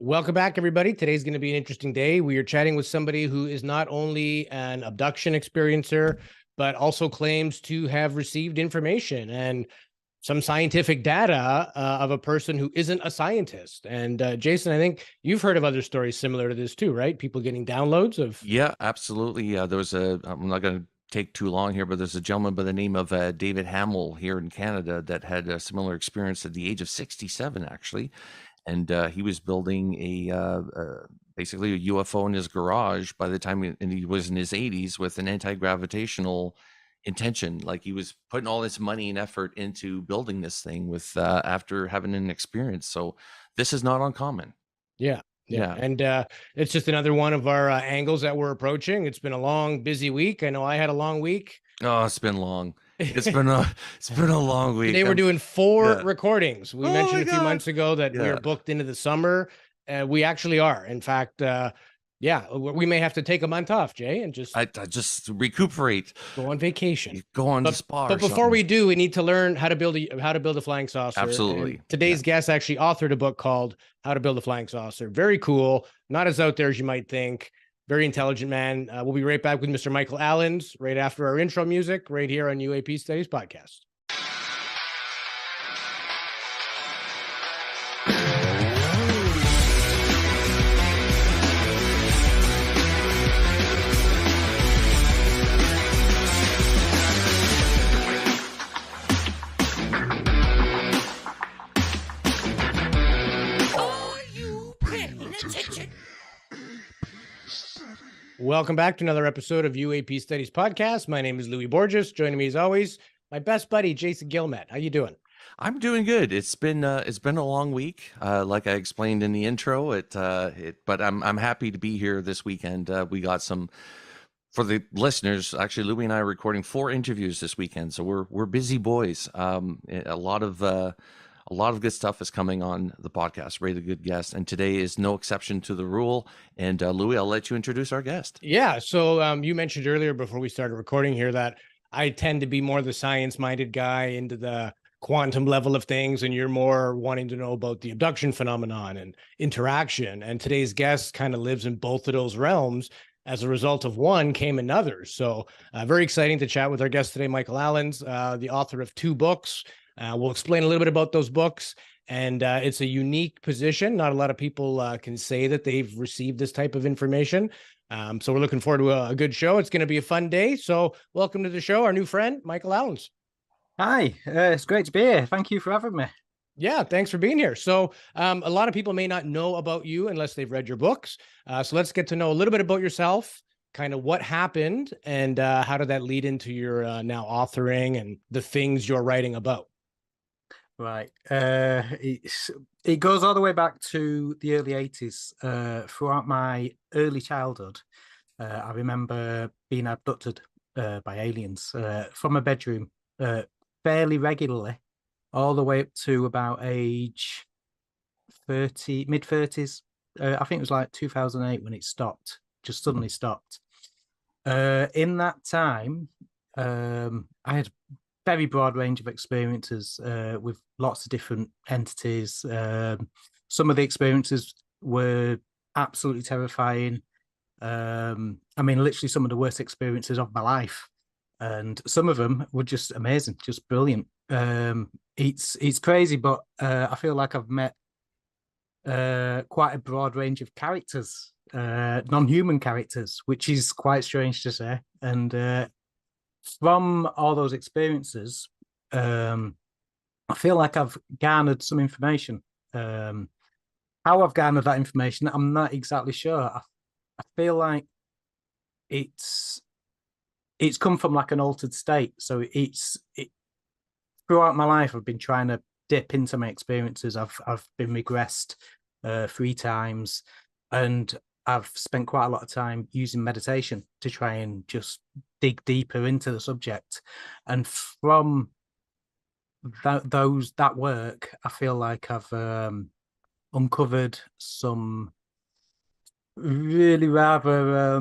Welcome back, everybody. Today's going to be an interesting day. We are chatting with somebody who is not only an abduction experiencer, but also claims to have received information and some scientific data of a person who isn't a scientist. And Jason, I think you've heard of other stories similar to this too, right? People getting downloads of. Yeah, absolutely. There was I'm not going to take too long here, but there's a gentleman by the name of David Hamill here in Canada that had a similar experience at the age of 67, actually. And he was building basically a UFO in his garage by the time he was in his 80s with an anti-gravitational intention. Like he was putting all this money and effort into building this thing with after having an experience. So this is not uncommon. Yeah. Yeah. Yeah. And it's just another one of our angles that we're approaching. It's been a long, busy week. I know I had a long week. Oh, it's been long. It's been a long week. Today we're doing four Yeah. recordings. We Oh mentioned my a few God. months ago that we Yeah. are booked into the summer. We actually are. In fact, we may have to take a month off, Jay, and just I just recuperate. go on vacation. You go on the But spa but or before something. we do, we need to learn how to build a flying saucer. And Absolutely. Yeah. today's guest actually authored a book called How to Build a Flying Saucer. Very cool. Not as out there as you might think. Very intelligent man. We'll be right back with Mr. Michael Allens right after our intro music, right here on UAP Studies Podcast. Welcome back to another episode of UAP Studies Podcast. My name is Louis Borges. Joining me as always, my best buddy, Jason Gilmet. How you doing? I'm doing good. It's been a long week. Like I explained in the intro, but I'm happy to be here this weekend. We got some for the listeners. Actually, Louis and I are recording 4 interviews this weekend, so we're busy boys. A lot of good stuff is coming on the podcast. Really good guest, and today is no exception to the rule. And Louis, I'll let you introduce our guest. Yeah. So you mentioned earlier before we started recording here that I tend to be more the science-minded guy into the quantum level of things, and you're more wanting to know about the abduction phenomenon and interaction. And today's guest kind of lives in both of those realms. As a result of one came another. So very exciting to chat with our guest today, Michael Allens, the author of 2 books. We'll explain a little bit about those books. And it's a unique position. Not a lot of people can say that they've received this type of information. So we're looking forward to a good show. It's going to be a fun day. So welcome to the show, our new friend, Michael Allens. Hi, it's great to be here. Thank you for having me. Yeah, thanks for being here. So a lot of people may not know about you unless they've read your books. So let's get to know a little bit about yourself, kind of what happened, and how did that lead into your now authoring and the things you're writing about? Right. It goes all the way back to the early 80s. Throughout my early childhood, I remember being abducted by aliens from a bedroom fairly regularly, all the way up to about age 30, mid-30s. I think it was like 2008 when it stopped, just suddenly stopped. In that time, I had very broad range of experiences with lots of different entities. Some of the experiences were absolutely terrifying. I mean, literally some of the worst experiences of my life. And some of them were just amazing, just brilliant. It's crazy, but I feel like I've met quite a broad range of characters, non-human characters, which is quite strange to say. And from all those experiences, I feel like I've garnered some information. How I've garnered that information, I'm not exactly sure. I feel like it's come from like an altered state. So throughout my life, I've been trying to dip into my experiences. I've been regressed 3 times, and I've spent quite a lot of time using meditation to try and just dig deeper into the subject. And from that work, I feel like I've uncovered some really rather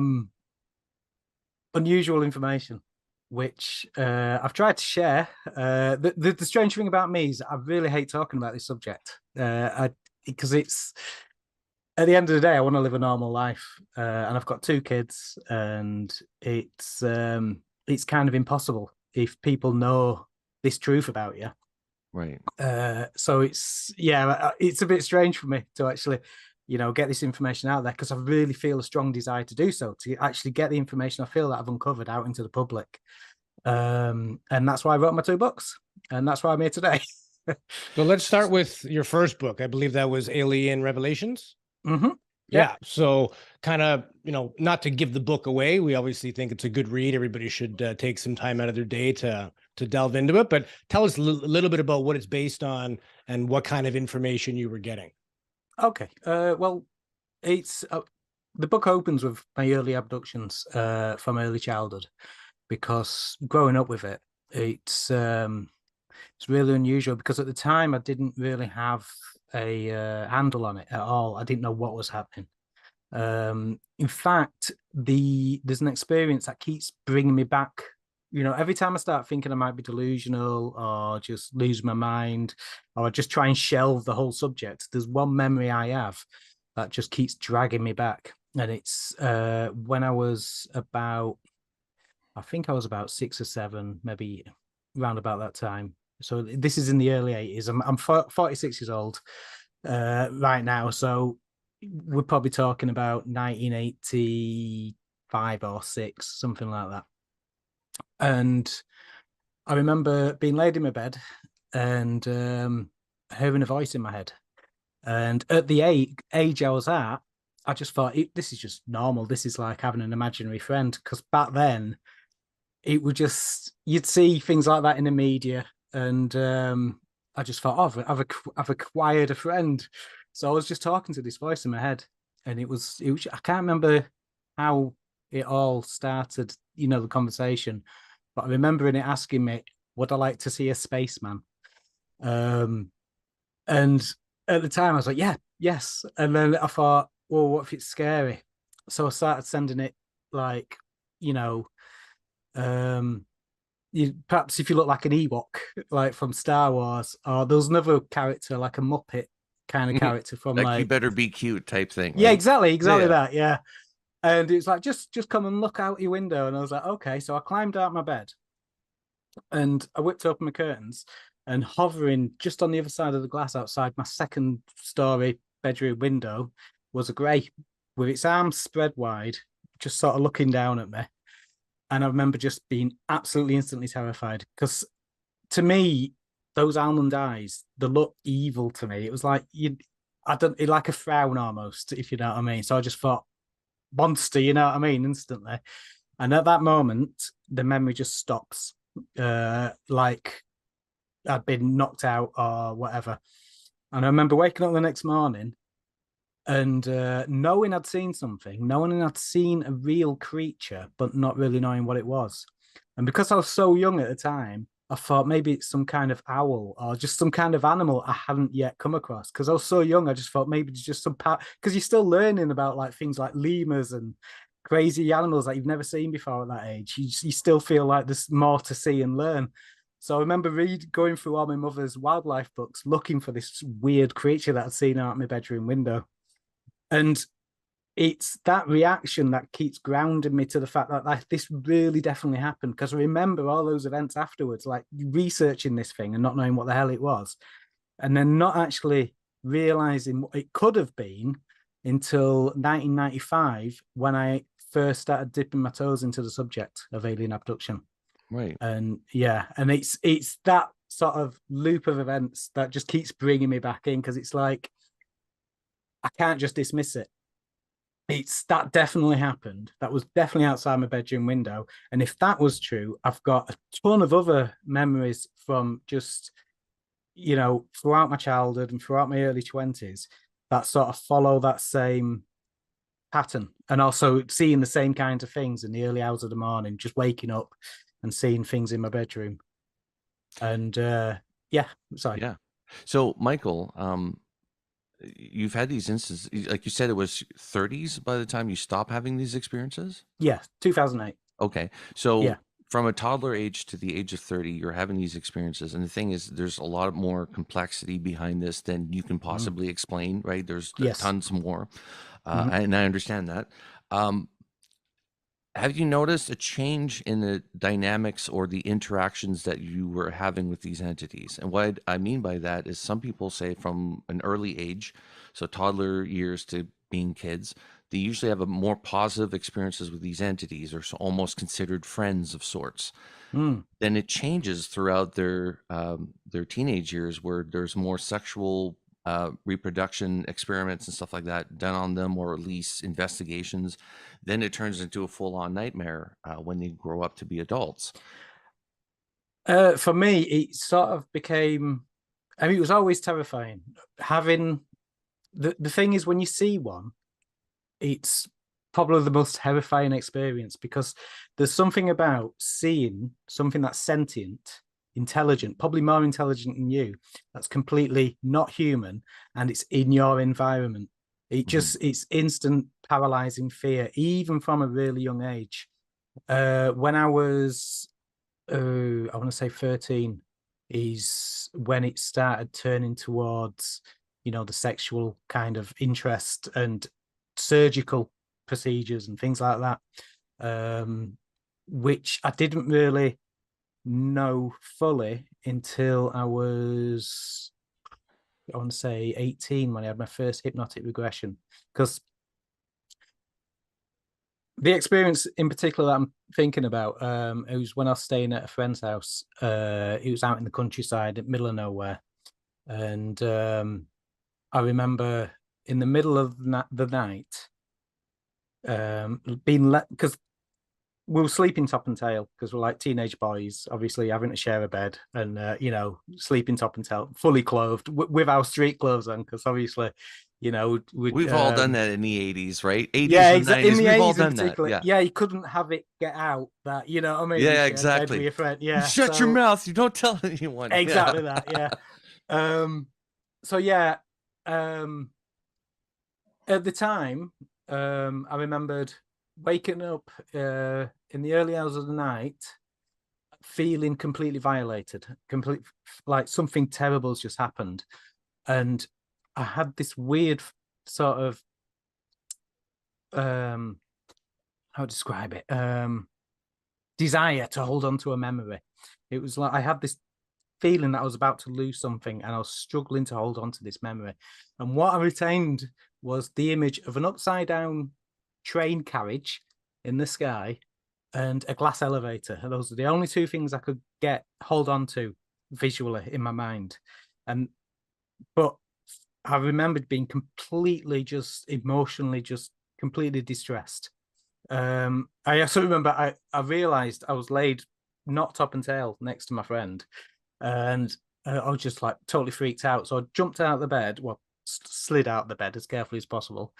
unusual information, which I've tried to share. The strange thing about me is I really hate talking about this subject because at the end of the day, I want to live a normal life, and I've got 2 kids, and it's kind of impossible if people know this truth about you. Right. So it's a bit strange for me to actually, get this information out there, because I really feel a strong desire to do so, to actually get the information I feel that I've uncovered out into the public. And that's why I wrote my 2 books, and that's why I'm here today. So let's start with your first book. I believe that was Alien Revelations. Mm-hmm. Yeah. So kind of, not to give the book away. We obviously think it's a good read. Everybody should take some time out of their day to delve into it. But tell us a little bit about what it's based on and what kind of information you were getting. Okay. Well, it's the book opens with my early abductions from early childhood, because growing up with it's really unusual, because at the time I didn't really have a handle on it at all. I didn't know what was happening. In fact, there's an experience that keeps bringing me back. Every time I start thinking I might be delusional or just lose my mind, or just try and shelve the whole subject, there's one memory I have that just keeps dragging me back. And it's when I was I think I was about 6 or 7, maybe around about that time. So this is in the early 80s. I'm 46 years old right now. So we're probably talking about 1985 or 6, something like that. And I remember being laid in my bed and hearing a voice in my head. And at the age I was at, I just thought, this is just normal. This is like having an imaginary friend. Because back then, it would just, you'd see things like that in the media. And I just thought, oh, I've acquired a friend. So I was just talking to this voice in my head. And it was I can't remember how it all started, the conversation. But I remember it asking me, would I like to see a spaceman? And at the time I was like, yeah, yes. And then I thought, well, what if it's scary? So I started sending it like, perhaps if you look like an Ewok, like from Star Wars, or there was another character, like a Muppet kind of character from like you better be cute type thing. Yeah, right? exactly Yeah. that. Yeah. And it's like, just come and look out your window. And I was like, okay. So I climbed out my bed and I whipped open my curtains, and hovering just on the other side of the glass outside my 2nd story bedroom window was a grey with its arms spread wide, just sort of looking down at me. And I remember just being absolutely instantly terrified, because to me, those almond eyes, they look evil to me. It was like like a frown almost, if you know what I mean. So I just thought, monster, you know what I mean, instantly. And at that moment, the memory just stops, like I'd been knocked out or whatever. And I remember waking up the next morning and knowing I'd seen something, knowing I'd seen a real creature, but not really knowing what it was. And because I was so young at the time, I thought maybe it's some kind of owl or just some kind of animal I hadn't yet come across. Because I was so young, I just thought maybe it's just some because you're still learning about like things like lemurs and crazy animals that you've never seen before at that age. You still feel like there's more to see and learn. So I remember going through all my mother's wildlife books, looking for this weird creature that I'd seen out my bedroom window. And it's that reaction that keeps grounding me to the fact that this really definitely happened, because I remember all those events afterwards, like researching this thing and not knowing what the hell it was, and then not actually realizing what it could have been until 1995, when I first started dipping my toes into the subject of alien abduction. Right. And yeah, and it's that sort of loop of events that just keeps bringing me back in, because it's like I can't just dismiss it. That definitely happened. That was definitely outside my bedroom window. And if that was true, I've got a ton of other memories from just, throughout my childhood and throughout my early 20s that sort of follow that same pattern. And also seeing the same kinds of things in the early hours of the morning, just waking up and seeing things in my bedroom. And yeah, sorry. Yeah. So Michael, you've had these instances, like you said, it was 30s by the time you stop having these experiences? Yeah, 2008. Okay. So Yeah. from a toddler age to the age of 30, you're having these experiences. And the thing is, there's a lot more complexity behind this than you can possibly explain, right? There's Yes. tons more. Mhm. And I understand that. Have you noticed a change in the dynamics or the interactions that you were having with these entities? And what I mean by that is some people say from an early age, so toddler years to being kids, they usually have a more positive experiences with these entities or so almost considered friends of sorts. Mm. Then it changes throughout their teenage years where there's more sexual reproduction experiments and stuff like that done on them, or at least investigations. Then it turns into a full-on nightmare when they grow up to be adults. For me, it sort of became, I mean, it was always terrifying. Having the thing is, when you see one, it's probably the most terrifying experience, because there's something about seeing something that's sentient, intelligent, probably more intelligent than you, that's completely not human, and it's in your environment. It just, it's instant paralyzing fear, even from a really young age. When I was, I want to say 13, is when it started turning towards, the sexual kind of interest and surgical procedures and things like that, which I didn't really know fully until I was, I want to say 18, when I had my first hypnotic regression. Because the experience in particular that I'm thinking about, it was when I was staying at a friend's house. It was out in the countryside, in the middle of nowhere. And I remember in the middle of the night, being let, because we were sleeping top and tail, because we're like teenage boys, obviously having to share a bed, and sleeping top and tail, fully clothed with our street clothes on, because obviously, We've all done that in the 80s, right? 80s yeah, and exactly. In 90s, the we've all 80s in done that. particular, Yeah. you couldn't have it get out that, you know what I mean? Yeah, You shared a bed with exactly. your friend. You Yeah, shut your mouth. You don't tell anyone. exactly Yeah. that. Yeah. So yeah, at the time, I remembered waking up in the early hours of the night, feeling completely violated, like something terrible has just happened, and I had this weird sort of how to describe it, desire to hold on to a memory. It was like I had this feeling that I was about to lose something, and I was struggling to hold on to this memory. And what I retained was the image of an upside down train carriage in the sky and a glass elevator. And those are the only two things I could hold on to visually in my mind. But I remembered being completely, just emotionally, just completely distressed. I also remember I realized I was laid not top and tail next to my friend, and I was just like totally freaked out. So I jumped out of the bed, well, slid out of the bed as carefully as possible,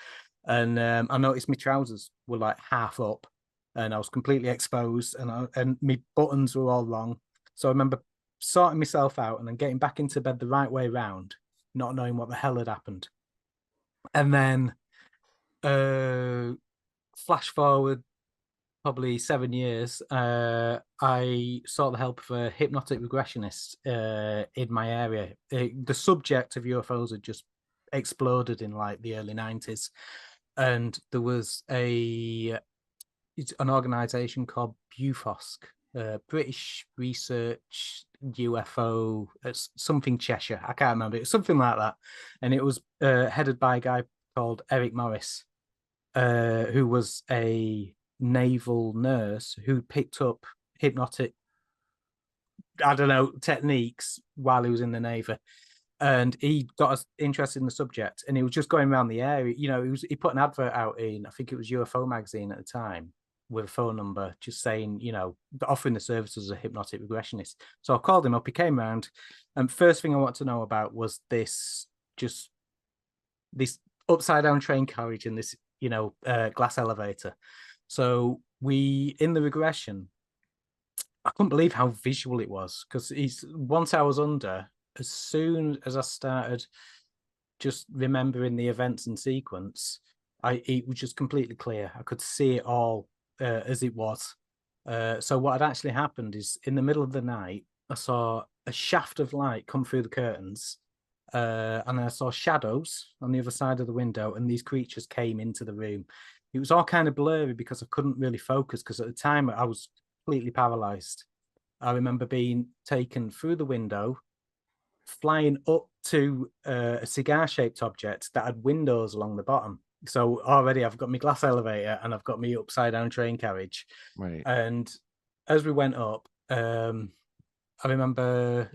and I noticed my trousers were like half up, and I was completely exposed, and my buttons were all wrong. So I remember sorting myself out and then getting back into bed the right way round, not knowing what the hell had happened. And then flash forward probably 7 years, I sought the help of a hypnotic regressionist in my area. The subject of UFOs had just exploded in like the early 90s, and there was an organization called BUFOSC, British Research UFO, something Cheshire, I can't remember, it was something like that, and it was headed by a guy called Eric Morris, who was a naval nurse who picked up hypnotic, I don't know, techniques while he was in the Navy. And he got us interested in the subject, and he was just going around the area. He put an advert out in, I think it was UFO magazine at the time, with a phone number, just saying, offering the services as a hypnotic regressionist. So I called him up, he came around, and first thing I wanted to know about was this upside down train carriage and this, glass elevator. So in the regression, I couldn't believe how visual it was, because once I was under, as soon as I started just remembering the events in sequence, it was just completely clear. I could see it all as it was. So what had actually happened is in the middle of the night, I saw a shaft of light come through the curtains, and I saw shadows on the other side of the window, and these creatures came into the room. It was all kind of blurry because I couldn't really focus because at the time I was completely paralyzed. I remember being taken through the window, flying up to a cigar-shaped object that had windows along the bottom. So already I've got my glass elevator and I've got my upside-down train carriage. Right. And as we went up, I remember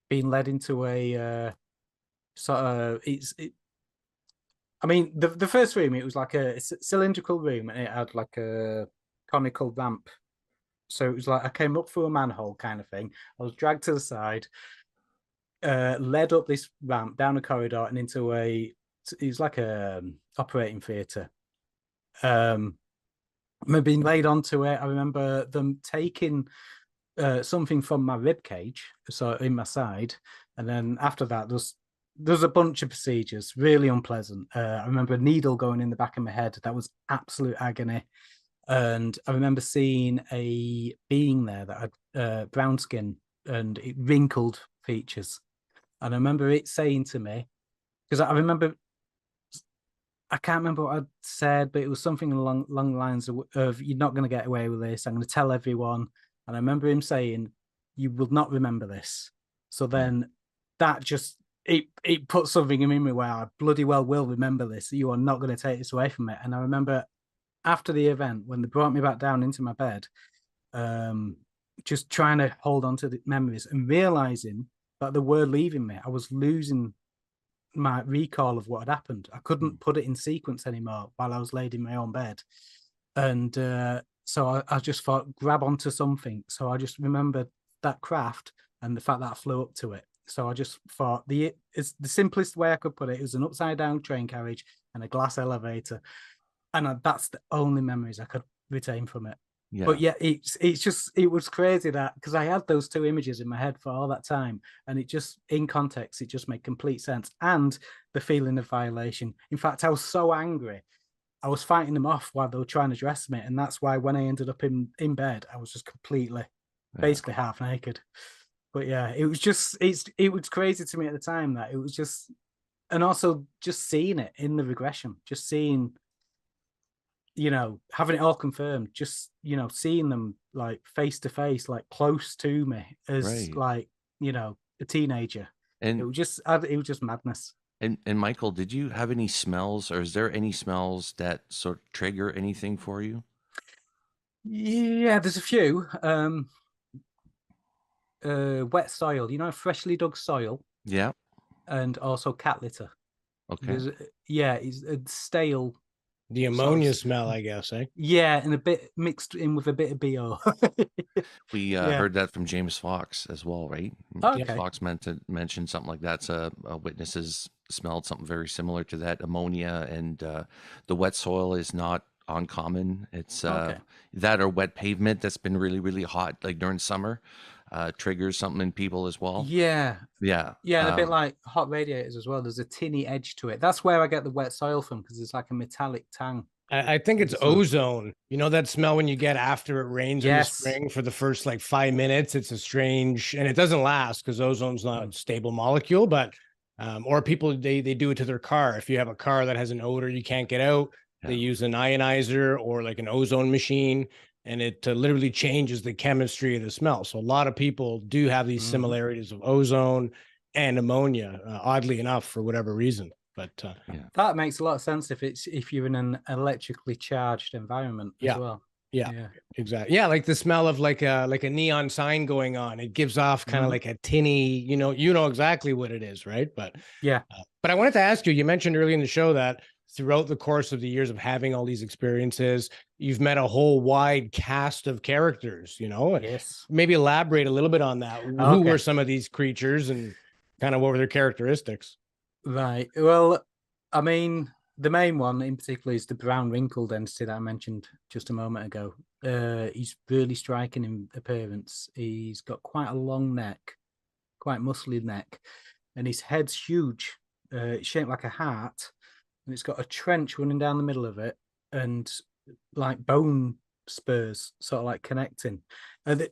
being led into a sort of I mean, the first room, it was like a cylindrical room, and it had like a conical ramp. So it was like I came up through a manhole kind of thing. I was dragged to the side, led up this ramp down a corridor and into it was like a operating theatre. I remember being laid onto it. I remember them taking something from my rib cage, so in my side, and then after that, there's a bunch of procedures, really unpleasant. I remember a needle going in the back of my head. That was absolute agony. And I remember seeing a being there that had brown skin and wrinkled features. And I remember it saying to me, because I remember, I can't remember what I'd said, but it was something along the lines of "You're not going to get away with this. I'm going to tell everyone." And I remember him saying, "You will not remember this." So then that just it put something in me where I bloody well will remember this. You are not going to take this away from me. And I remember after the event when they brought me back down into my bed, just trying to hold on to the memories and realizing that they were leaving me. I was losing my recall of what had happened. I couldn't put it in sequence anymore while I was laid in my own bed. And so I just thought, grab onto something. So I just remembered that craft and the fact that I flew up to it. So I just thought it's the simplest way I could put it. It was an upside down train carriage and a glass elevator. And that's the only memories I could retain from it. Yeah. But yeah, it was crazy that because I had those two images in my head for all that time, and it just in context, it just made complete sense. And the feeling of violation. In fact, I was so angry, I was fighting them off while they were trying to dress me, and that's why when I ended up in bed, I was just completely, basically half naked. But yeah, it was crazy to me at the time that it was just, and also just seeing it in the regression, just seeing, having it all confirmed, just, seeing them like face to face, like close to me as like, a teenager. And it was just madness. and Michael, did you have any smells, or is there any smells that sort of trigger anything for you? Yeah, there's a few. Wet soil, freshly dug soil, Yeah. and also cat litter. Okay. It's a stale. The ammonia smell, I guess, eh? Yeah, and a bit mixed in with a bit of BO. We heard that from James Fox as well, right? Okay. James Fox meant to mention something like that. Witnesses smelled something very similar to that, ammonia, and the wet soil is not uncommon. It's that or wet pavement that's been really, really hot, like during summer, triggers something in people as well. Yeah, Yeah. and a bit like hot radiators as well. There's a tinny edge to it. That's where I get the wet soil from, because it's like a metallic tang. I think it's ozone. You know that smell when you get after it rains in the Yes. spring for the first like 5 minutes? It's a strange, and it doesn't last because ozone's not a stable molecule, but or people they do it to their car. If you have a car that has an odor you can't get out, they use an ionizer or like an ozone machine, and it literally changes the chemistry of the smell. So a lot of people do have these similarities of ozone and ammonia, oddly enough, for whatever reason. But that makes a lot of sense if you're in an electrically charged environment as well. Yeah, exactly. Yeah, like the smell of like a neon sign going on. It gives off kind of like a tinny, you know exactly what it is, right? But yeah. But I wanted to ask you, you mentioned earlier in the show that throughout the course of the years of having all these experiences, you've met a whole wide cast of characters, Yes. Maybe elaborate a little bit on that. Who were some of these creatures and kind of what were their characteristics? Right. Well, I mean, the main one in particular is the brown wrinkled entity that I mentioned just a moment ago. He's really striking in appearance. He's got quite a long neck, quite muscly neck, and his head's huge. It's shaped like a heart, and it's got a trench running down the middle of it, and like bone spurs, sort of like connecting. And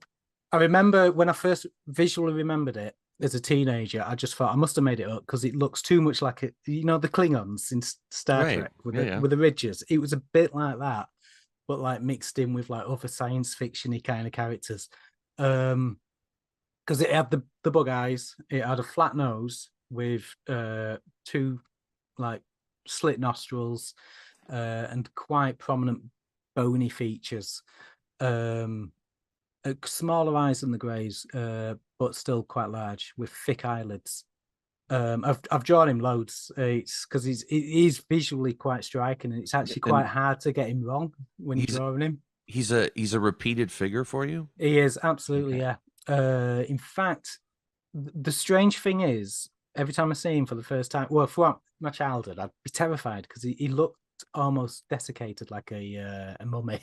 I remember when I first visually remembered it as a teenager, I just thought I must have made it up because it looks too much like it, you know, the Klingons in Star Right. Trek with Yeah, with the ridges. It was a bit like that, but like mixed in with like other science fiction-y kind of characters. Because it had the bug eyes, it had a flat nose with two like slit nostrils and quite prominent bony features. Smaller eyes than the greys, but still quite large with thick eyelids. I've drawn him loads. It's because he's visually quite striking, and it's actually And quite hard to get him wrong when you're he's drawing him. he's a repeated figure for you. He is absolutely, Okay. yeah. In fact, the strange thing is, every time I see him for the first time, well, throughout my childhood, I'd be terrified because he looked almost desiccated, like a mummy,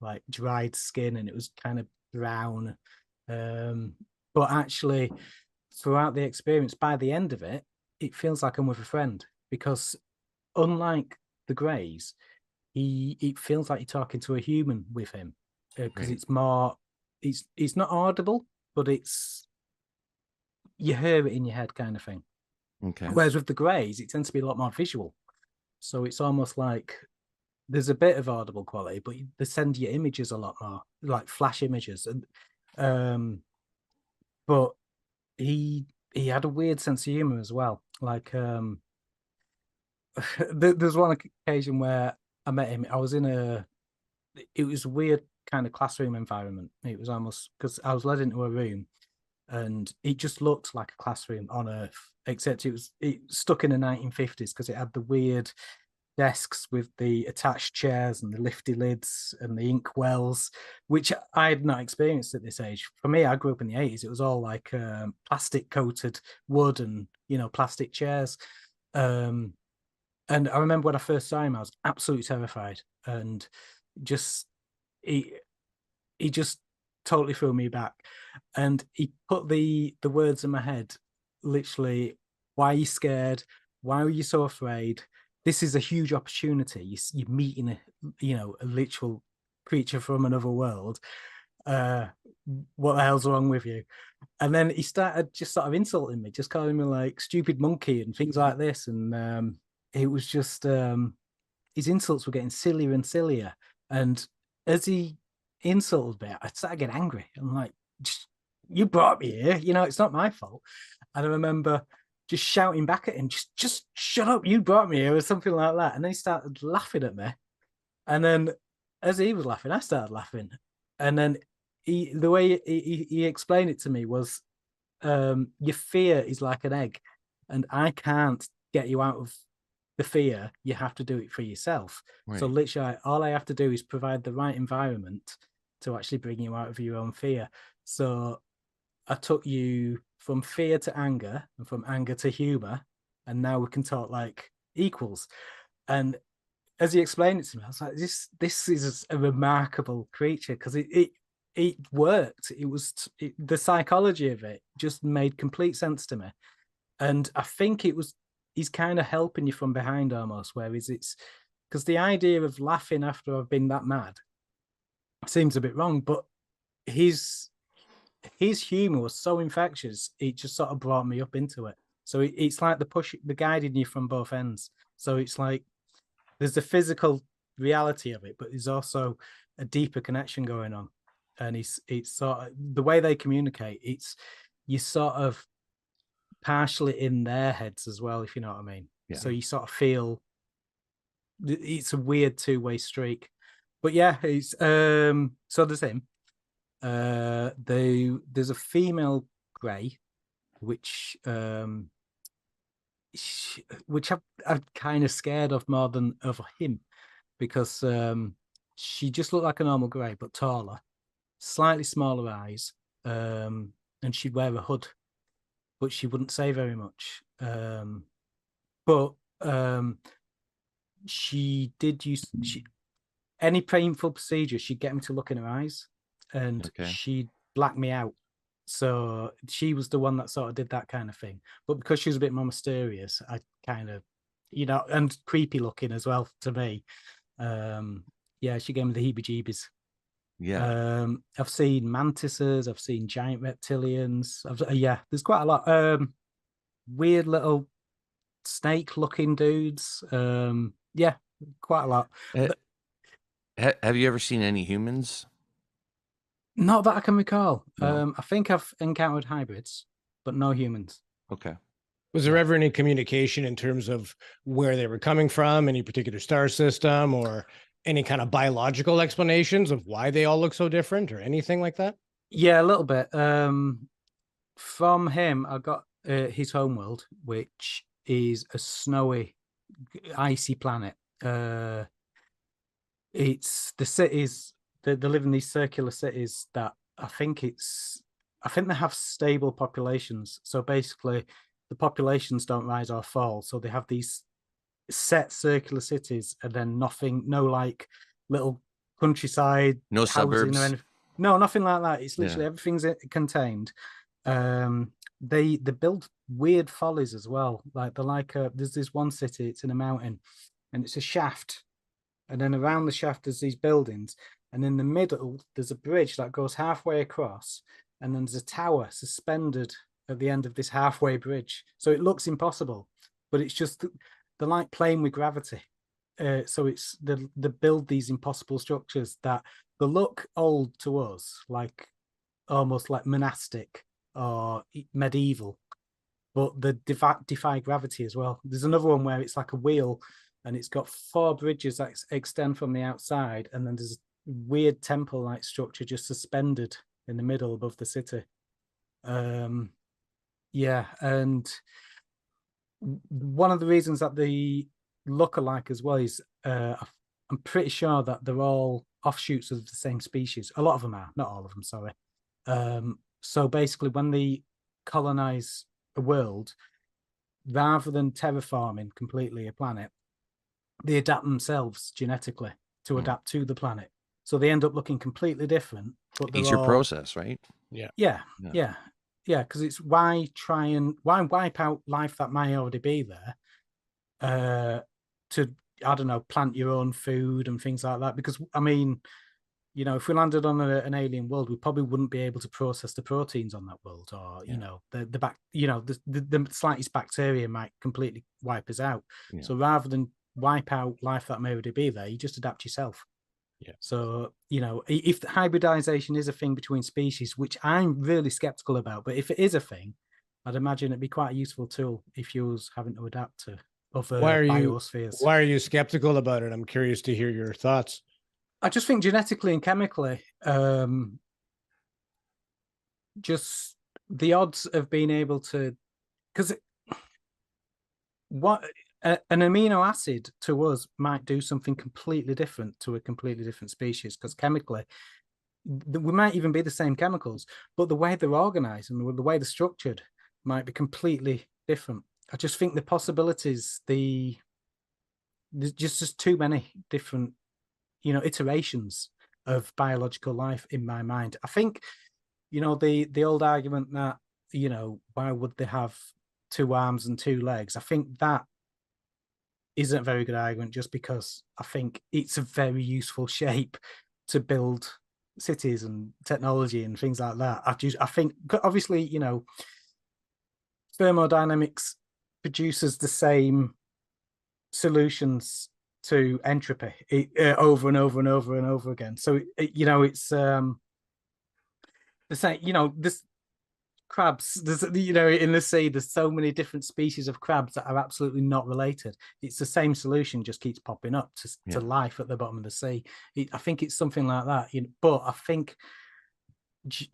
like dried skin, and it was kind of brown. But actually, throughout the experience, by the end of it, it feels like I'm with a friend because, unlike the Greys, it feels like you're talking to a human with him because Right. it's more, it's not audible, but it's you hear it in your head kind of thing. Okay. Whereas with the Greys, it tends to be a lot more visual. So it's almost like there's a bit of audible quality, but they send you images a lot more, like flash images. And but he had a weird sense of humor as well. Like there's one occasion where I met him. I was in it was a weird kind of classroom environment. It was almost because I was led into a room and it just looked like a classroom on Earth, except it stuck in the 1950s because it had the weird desks with the attached chairs and the lifty lids and the ink wells, which I had not experienced at this age. For me, I grew up in the 80s. It was all like plastic coated wood and, you know, plastic chairs. And I remember when I first saw him, I was absolutely terrified. And just, he just totally threw me back. And he put the words in my head, literally, why are you scared? Why are you so afraid? This is a huge opportunity. You're meeting a literal creature from another world. What the hell's wrong with you? And then he started just sort of insulting me, just calling me like stupid monkey and things like this. And it was just his insults were getting sillier and sillier. And as he insulted me, I started getting angry. I'm like, you brought me here, you know, it's not my fault. And I remember just shouting back at him, just shut up, you brought me here, or something like that. And then he started laughing at me. And then as he was laughing, I started laughing. And then the way he explained it to me was, your fear is like an egg, and I can't get you out of the fear. You have to do it for yourself. So Right. literally, all I have to do is provide the right environment to actually bring you out of your own fear. So I took you from fear to anger and from anger to humor, and now we can talk like equals. And as he explained it to me, I was like, this is a remarkable creature because it worked. The psychology of it just made complete sense to me. And I think he's kind of helping you from behind almost, whereas it's because the idea of laughing after I've been that mad seems a bit wrong, but his humor was so infectious, it just sort of brought me up into it. So it's like the guiding you from both ends. So it's like there's the physical reality of it, but there's also a deeper connection going on. And it's sort of the way they communicate, you sort of partially in their heads as well, if you know what I mean. Yeah. So you sort of feel it's a weird two-way streak. But yeah, it's so there's him. There's a female grey, which I'm kind of scared of more than of him because she just looked like a normal grey but taller, slightly smaller eyes, and she'd wear a hood, but she wouldn't say very much. But she did use any painful procedure, she'd get me to look in her eyes, and Okay. she'd black me out. So she was the one that sort of did that kind of thing. But because she was a bit more mysterious, I kind of, and creepy looking as well to me. Yeah, she gave me the heebie-jeebies. Yeah. I've seen mantises, I've seen giant reptilians. Yeah, there's quite a lot. Weird little snake-looking dudes. Yeah, quite a lot. Eh, have you ever seen any humans? Not that I can recall. No. I think I've encountered hybrids, but no humans. Okay. Was there Yeah. ever any communication in terms of where they were coming from, any particular star system, or any kind of biological explanations of why they all look so different or anything like that? Yeah, a little bit. From him, I got his homeworld, which is a snowy, icy planet. It's the cities they live in these circular cities that I think they have stable populations. So basically, the populations don't rise or fall. So they have these set circular cities, and then nothing, no like little countryside No housing or suburbs. anything. No, nothing like that. It's literally Yeah. everything's contained. They build weird follies as well. Like there's this one city, it's in a mountain, and it's a shaft, and then around the shaft there's these buildings, and in the middle there's a bridge that goes halfway across, and then there's a tower suspended at the end of this halfway bridge. So it looks impossible, but it's just they're like playing with gravity. So it's they build these impossible structures that they look old to us, like almost like monastic or medieval, but they defy gravity as well. There's another one where it's like a wheel, and it's got 4 bridges that extend from the outside, and then there's a weird temple-like structure just suspended in the middle above the city. Yeah, and one of the reasons that they look alike as well is I'm pretty sure that they're all offshoots of the same species. A lot of them are, not all of them, sorry. So basically, when they colonize a world, rather than terraforming completely a planet, they adapt themselves genetically to adapt to the planet. So they end up looking completely different. But Easier process, right? Yeah. Because it's why wipe out life that might already be there, to, I don't know, plant your own food and things like that. Because I mean, you know, if we landed on an alien world, we probably wouldn't be able to process the proteins on that world, or you know, the slightest bacteria might completely wipe us out. Yeah. So rather than wipe out life that may already be there, you just adapt yourself. Yeah. So, you know, if the hybridization is a thing between species, which I'm really skeptical about, but if it is a thing, I'd imagine it'd be quite a useful tool if you was having to adapt to other biospheres. Why are you skeptical about it? I'm curious to hear your thoughts. I just think genetically and chemically, just the odds of being able to, because what an amino acid to us might do something completely different to a completely different species, because chemically we might even be the same chemicals, but the way they're organized and the way they're structured might be completely different. I just think the possibilities, there's just too many different, you know, iterations of biological life in my mind. I think, you know, the old argument that, you know, why would they have 2 arms and 2 legs? I think that isn't a very good argument, just because I think it's a very useful shape to build cities and technology and things like that. I think obviously, you know, thermodynamics produces the same solutions to entropy over and over and over and over again. So you know, it's the same. You know, this crabs. There's, you know, in the sea, there's so many different species of crabs that are absolutely not related. It's the same solution, just keeps popping up to life at the bottom of the sea. I think it's something like that. You know, but I think,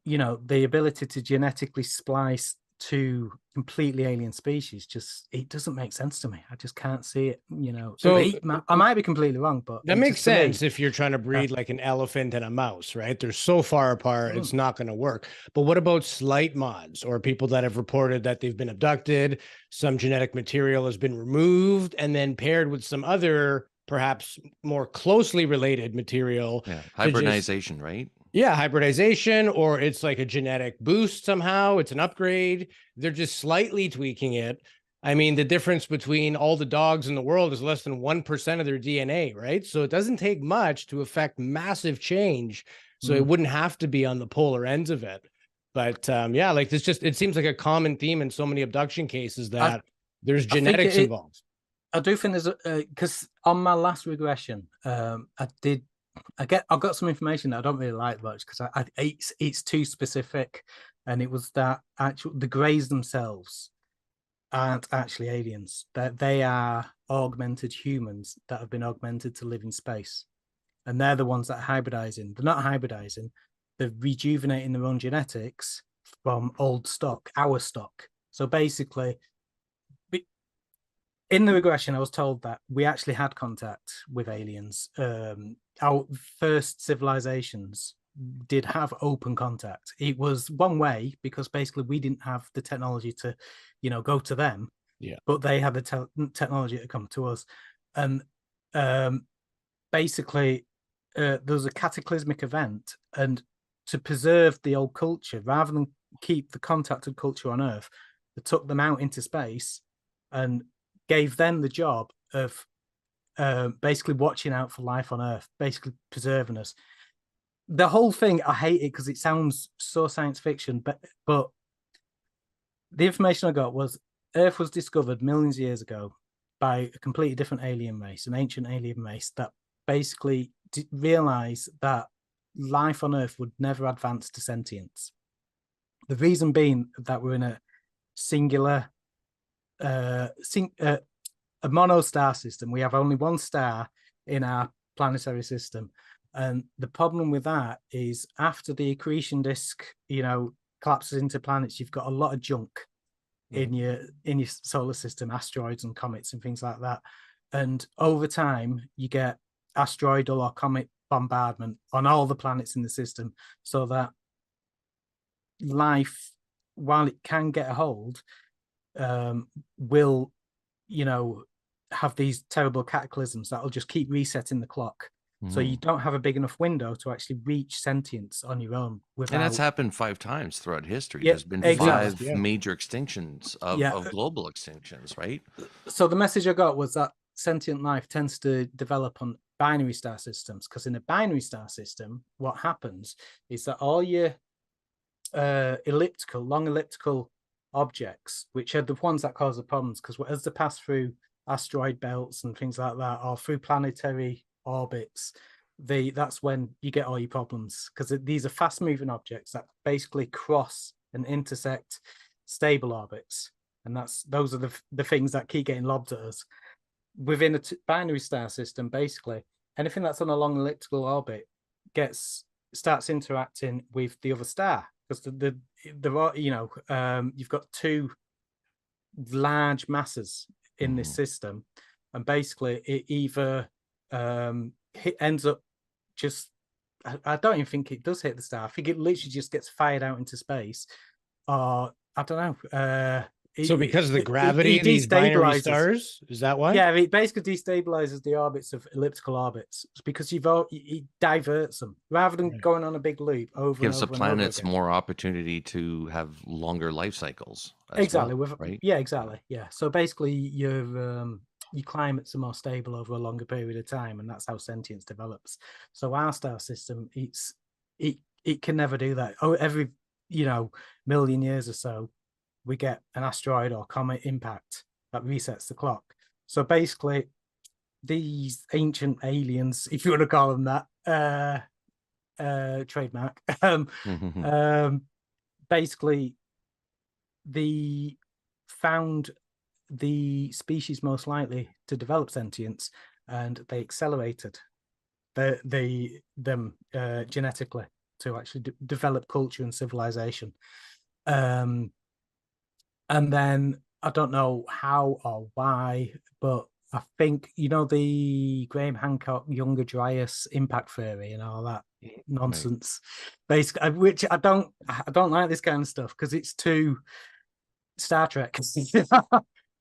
you know, the ability to genetically splice 2 completely alien species, just, it doesn't make sense to me. I just can't see it, you know. So I might be completely wrong, but that makes sense if you're trying to breed like an elephant and a mouse, right? They're so far apart, it's not going to work. But what about slight mods, or people that have reported that they've been abducted, some genetic material has been removed and then paired with some other, perhaps more closely related material? Hybridization, right? Yeah, hybridization, or it's like a genetic boost somehow. It's an upgrade. They're just slightly tweaking it. I mean, the difference between all the dogs in the world is less than 1% of their DNA, right? So it doesn't take much to affect massive change So it wouldn't have to be on the polar ends of it. But yeah, like it seems like a common theme in so many abduction cases that there's genetics involved. I do think there's because on my last regression, I got some information that I don't really like much because it's too specific, and it was that the Greys themselves aren't actually aliens. That they are augmented humans that have been augmented to live in space, and they're the ones that are hybridizing. They're not hybridizing; they're rejuvenating their own genetics from old stock, our stock. So basically, in the regression, I was told that we actually had contact with aliens. Our first civilizations did have open contact. It was one way because basically we didn't have the technology to, go to them. Yeah. But they had the technology to come to us, and basically there was a cataclysmic event, and to preserve the old culture rather than keep the contacted culture on Earth, they took them out into space and gave them the job of basically watching out for life on Earth, basically preserving us. The whole thing, I hate it because it sounds so science fiction, but the information I got was Earth was discovered millions of years ago by a completely different alien race, an ancient alien race that basically realized that life on Earth would never advance to sentience. The reason being that we're in a singular a mono star system. We have only one star in our planetary system, and the problem with that is after the accretion disk collapses into planets, you've got a lot of junk in your solar system, asteroids and comets and things like that, and over time you get asteroidal or comet bombardment on all the planets in the system, so that life, while it can get a hold, will have these terrible cataclysms that will just keep resetting the clock. So you don't have a big enough window to actually reach sentience on your own. And that's happened 5 times throughout history. Yeah, There's been exactly. 5 major extinctions of global extinctions, right? So the message I got was that sentient life tends to develop on binary star systems, because in a binary star system, what happens is that all your long elliptical objects, which are the ones that cause the problems, because as they pass through asteroid belts and things like that, or through planetary orbits, that's when you get all your problems, because these are fast moving objects that basically cross and intersect stable orbits, and those are the things that keep getting lobbed at us. Within a binary star system, basically anything that's on a long elliptical orbit starts interacting with the other star, because you've got two large masses in this system, and basically it either ends up just, I don't even think it does hit the star. I think it literally just gets fired out into space, or I don't know. So because of the gravity of these binary stars, is that why? Yeah, it basically destabilizes the orbits of elliptical orbits, because it diverts them rather than going on a big loop over. Gives and the over planets and over more opportunity to have longer life cycles. Exactly. Well, right? Yeah, exactly. Yeah. So basically, your climates are more stable over a longer period of time, and that's how sentience develops. So our star system, it can never do that. Oh, every million years or so, we get an asteroid or comet impact that resets the clock. So basically, these ancient aliens, if you want to call them that, trademark, basically, they found the species most likely to develop sentience, and they accelerated them genetically to actually develop culture and civilization. And then I don't know how or why, but I think the Graham Hancock Younger Dryas impact theory and all that nonsense, basically, which I don't like this kind of stuff because it's too Star Trek.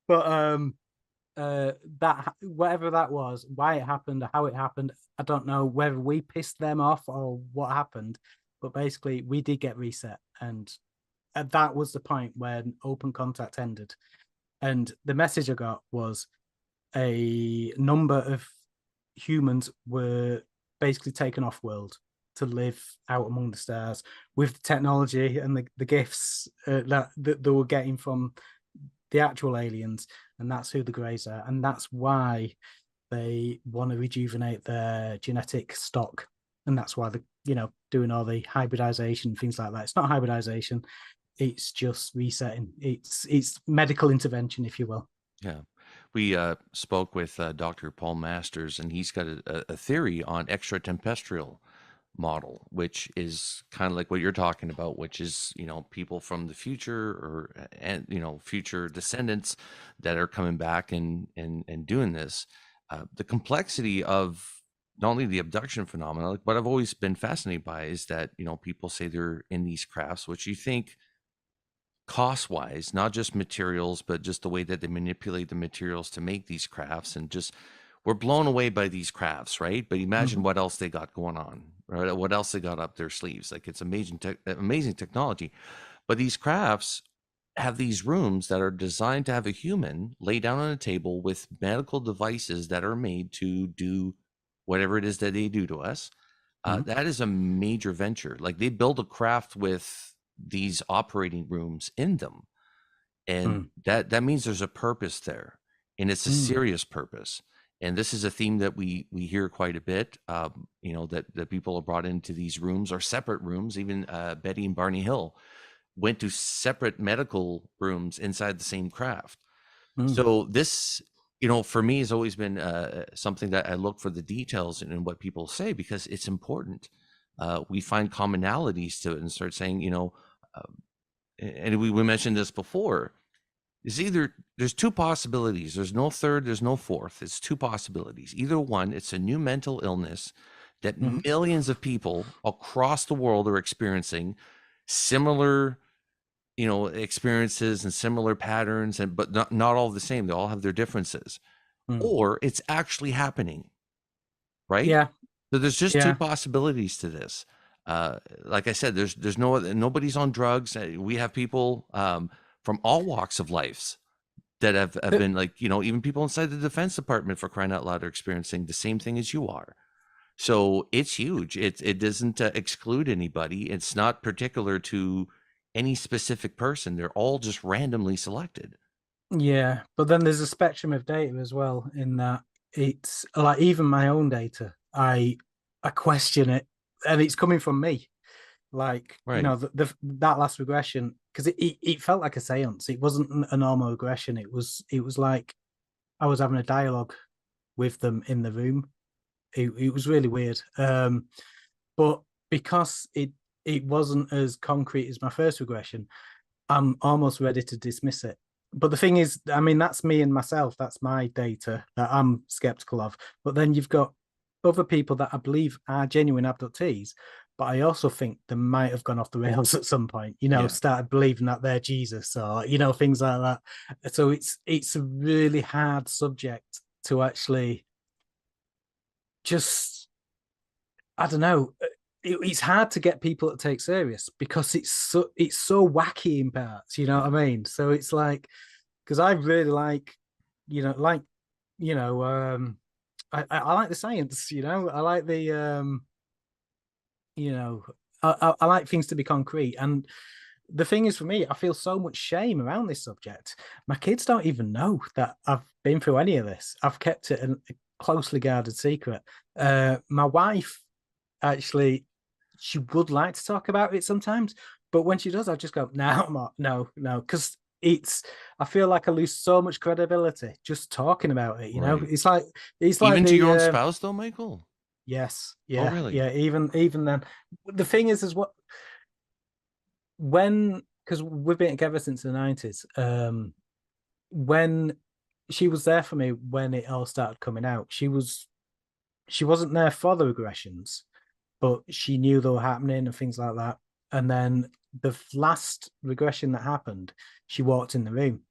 But that, whatever that was, why it happened or how it happened, I don't know whether we pissed them off or what happened, but basically we did get reset, and that was the point when open contact ended. And the message I got was a number of humans were basically taken off world to live out among the stars with the technology and the gifts that they were getting from the actual aliens, and that's who the Greys are, and that's why they want to rejuvenate their genetic stock, and that's why they're doing all the hybridization, things like that. It's not hybridization, it's just resetting. It's medical intervention, if you will. Yeah. We spoke with Dr. Paul Masters, and he's got a theory on extraterrestrial model, which is kind of like what you're talking about, which is, people from the future and future descendants that are coming back and doing this. The complexity of not only the abduction phenomena, like what I've always been fascinated by is that, people say they're in these crafts, which you think cost wise, not just materials, but just the way that they manipulate the materials to make these crafts, and just we're blown away by these crafts, right? But imagine what else they got going on, right? What else they got up their sleeves. Like, it's amazing technology. But these crafts have these rooms that are designed to have a human lay down on a table with medical devices that are made to do whatever it is that they do to us. That is a major venture. Like, they build a craft with these operating rooms in them, and that means there's a purpose there, and it's a serious purpose. And this is a theme that we hear quite a bit, that people are brought into these rooms, or separate rooms. Even Betty and Barney Hill went to separate medical rooms inside the same craft. So this, for me, has always been something that I look for the details in what people say, because it's important. We find commonalities to it and start saying, and we mentioned this before, is there's two possibilities. There's no third, there's no fourth. It's two possibilities. Either one, it's a new mental illness that millions of people across the world are experiencing similar, experiences and similar patterns, but not all the same. They all have their differences. Or it's actually happening, right? Yeah. So there's just two possibilities to this. Like I said, there's nobody's on drugs. We have people from all walks of lives that have been, like, even people inside the Defense Department, for crying out loud, are experiencing the same thing as you are. So it's huge. It doesn't exclude anybody. It's not particular to any specific person. They're all just randomly selected. Yeah, but then there's a spectrum of data as well, in that it's like, even my own data, I question it, and it's coming from me. Like, Right. that last regression, because it felt like a seance. It wasn't a normal regression. It was like I was having a dialogue with them in the room. It was really weird. But because it wasn't as concrete as my first regression, I'm almost ready to dismiss it. But the thing is, I mean, that's me and myself. That's my data that I'm skeptical of. But then you've got other people that I believe are genuine abductees, but I also think they might have gone off the rails at some point, started believing that they're Jesus, or, things like that. So it's a really hard subject to actually just, I don't know. It's hard to get people to take serious, because it's so wacky in parts, you know what I mean? So it's like, because I really like, I like the science, I like the I like things to be concrete. And the thing is, for me, I feel so much shame around this subject. My kids don't even know that I've been through any of this. I've kept it a closely guarded secret. My wife, actually, she would like to talk about it sometimes, but when she does, I just go, no, because I feel like I lose so much credibility just talking about it. Right. It's like Even to your own spouse, though, Michael. Yes. Oh, Yeah. really? Yeah. Even then, the thing is what, because we've been together since the 90s. When she was there for me when it all started coming out, she wasn't there for the regressions, but she knew they were happening and things like that. And then the last regression that happened, she walked in the room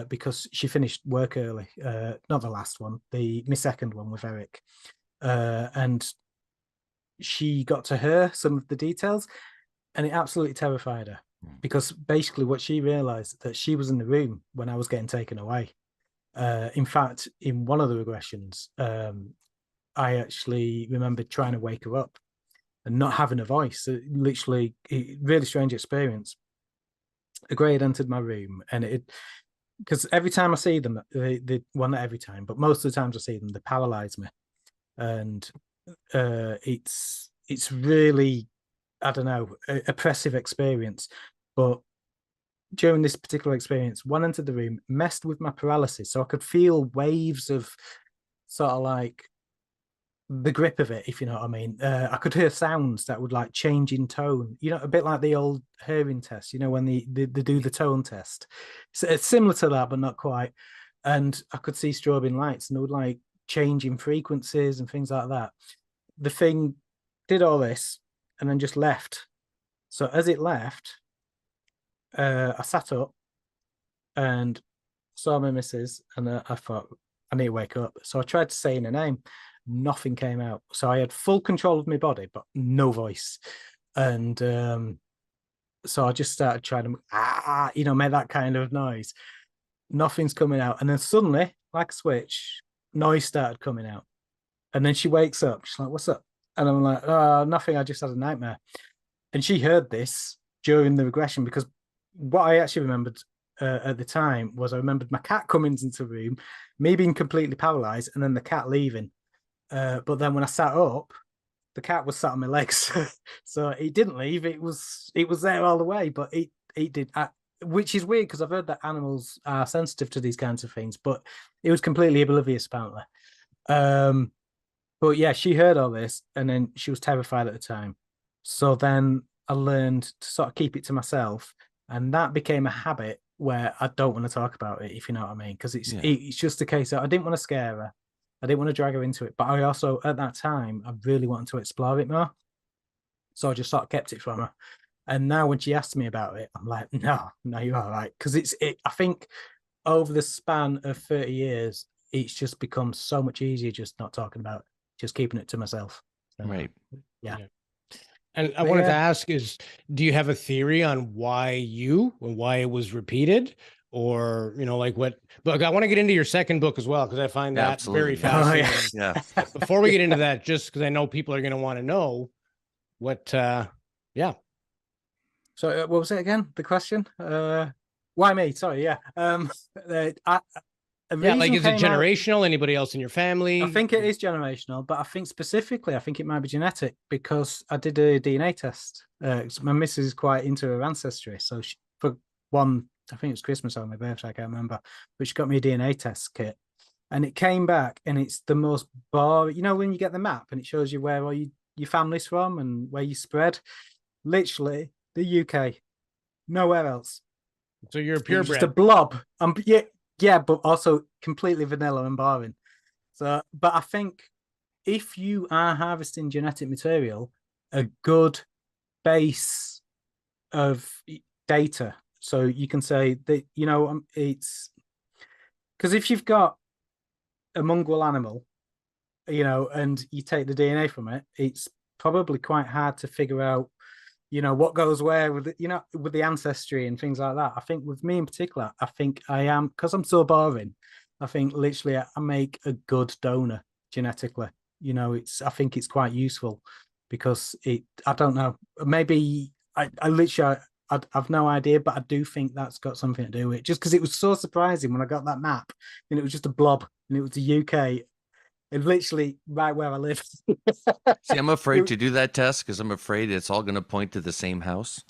because she finished work early. Not the last one, my second one with Eric. And she got to hear some of the details, and it absolutely terrified her, because basically what she realized, that she was in the room when I was getting taken away. In fact, in one of the regressions, I actually remember trying to wake her up, and not having a voice. Literally, really strange experience. A grey had entered my room, and because every time I see them, well, not every time, but most of the times I see them, they paralyze me, and it's really, I don't know, oppressive experience. But during this particular experience, one entered the room, messed with my paralysis, so I could feel waves of sort of like the grip of it, if you know what I mean. I could hear sounds that would like change in tone, you know, a bit like the old hearing test, you know, when they do the tone test. So it's similar to that, but not quite. And I could see strobing lights, and they would like change in frequencies and things like that. The thing did all this and then just left. So as it left, I sat up and saw my missus, and I thought, I need to wake up. So I tried to say her name. Nothing came out. So I had full control of my body, but no voice. And so I just started trying to, you know, make that kind of noise. Nothing's coming out. And then suddenly, like a switch, noise started coming out. And then she wakes up. She's like, what's up? And I'm like, oh, nothing. I just had a nightmare. And she heard this during the regression, because what I actually remembered at the time was I remembered my cat coming into the room, me being completely paralyzed, and then the cat leaving. But then when I sat up, the cat was sat on my legs, so it didn't leave. It was there all the way, but it did, which is weird because I've heard that animals are sensitive to these kinds of things, but it was completely oblivious apparently. But yeah, she heard all this, and then she was terrified at the time. So then I learned to sort of keep it to myself, and that became a habit where I don't want to talk about it, if you know what I mean, because it's just a case of I didn't want to scare her. I didn't want to drag her into it, but I also, at that time, I really wanted to explore it more. So I just sort of kept it from her. And now when she asks me about it, I'm like, no, you're all right. Because I think over the span of 30 years, it's just become so much easier just not talking about it, just keeping it to myself. So, Right. Yeah. And I wanted to ask do you have a theory on why it was repeated? Or, you know, like what, but I want to get into your second book as well, because I find that very fascinating. Yeah. Before we get into that, just because I know people are going to want to know what, yeah. So what was it again? The question? Why me? Sorry. Yeah. Like, is it generational? Anybody else in your family? I think it is generational, but I think specifically, I think it might be genetic, because I did a DNA test. My missus is quite into her ancestry. So for one, I think it was Christmas or my birthday, I can't remember, but she got me a DNA test kit, and it came back, and it's the most boring, you know, when you get the map and it shows you where all your family's from and where you spread, literally the UK, nowhere else. So you're a purebred. Just a blob. Yeah, but also completely vanilla and boring. So, but I think if you are harvesting genetic material, a good base of data, so you can say that, you know, it's because if you've got a mongrel animal, you know, and you take the DNA from it, it's probably quite hard to figure out, you know, what goes where with, you know, with the ancestry and things like that. I think with me in particular, I think I am, because I'm so boring, I think literally I make a good donor genetically. You know, I think it's quite useful, because I don't know, maybe I literally, I've no idea, but I do think that's got something to do with it, just because it was so surprising when I got that map and it was just a blob and it was the UK. And literally right where I live. See, I'm afraid to do that test because I'm afraid it's all going to point to the same house.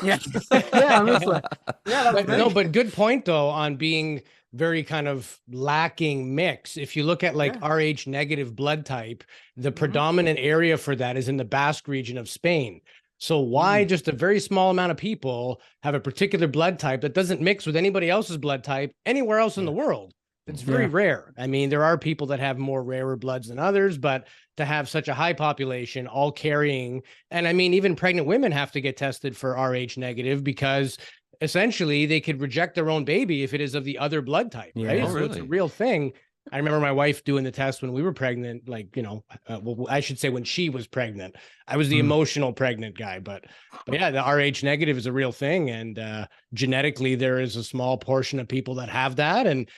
Yeah, yeah, honestly. Yeah, but good point though on being very kind of lacking mix. If you look at like Rh negative blood type, the predominant area for that is in the Basque region of Spain. So why just a very small amount of people have a particular blood type that doesn't mix with anybody else's blood type anywhere else in the world? It's very rare. I mean, there are people that have more rarer bloods than others, but to have such a high population all carrying, and I mean, even pregnant women have to get tested for Rh negative, because essentially they could reject their own baby if it is of the other blood type, right? Oh, so it's a real thing. I remember my wife doing the test when we were pregnant, like, you know, well, I should say when she was pregnant. I was the emotional pregnant guy, but yeah, the Rh negative is a real thing. And genetically, there is a small portion of people that have that. And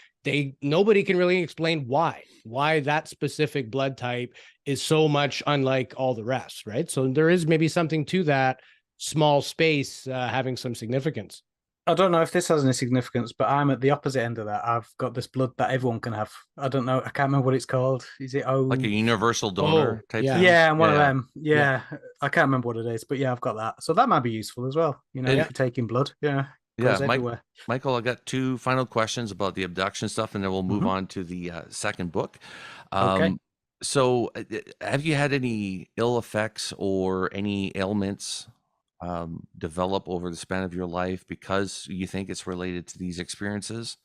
nobody can really explain why that specific blood type is so much unlike all the rest, right? So there is maybe something to that small space having some significance. I don't know if this has any significance, but I'm at the opposite end of that. I've got this blood that everyone can have. I don't know. I can't remember what it's called. Is it Like a universal donor type yeah. thing? Yeah, I'm one of Yeah. them. Yeah, I can't remember what it is, but yeah, I've got that. So that might be useful as well. You know, And- if you're taking blood, yeah, Yeah, goes everywhere. Michael, I got two final questions about the abduction stuff, and then we'll move on to the second book. Okay. So, have you had any ill effects or any ailments develop over the span of your life because you think it's related to these experiences?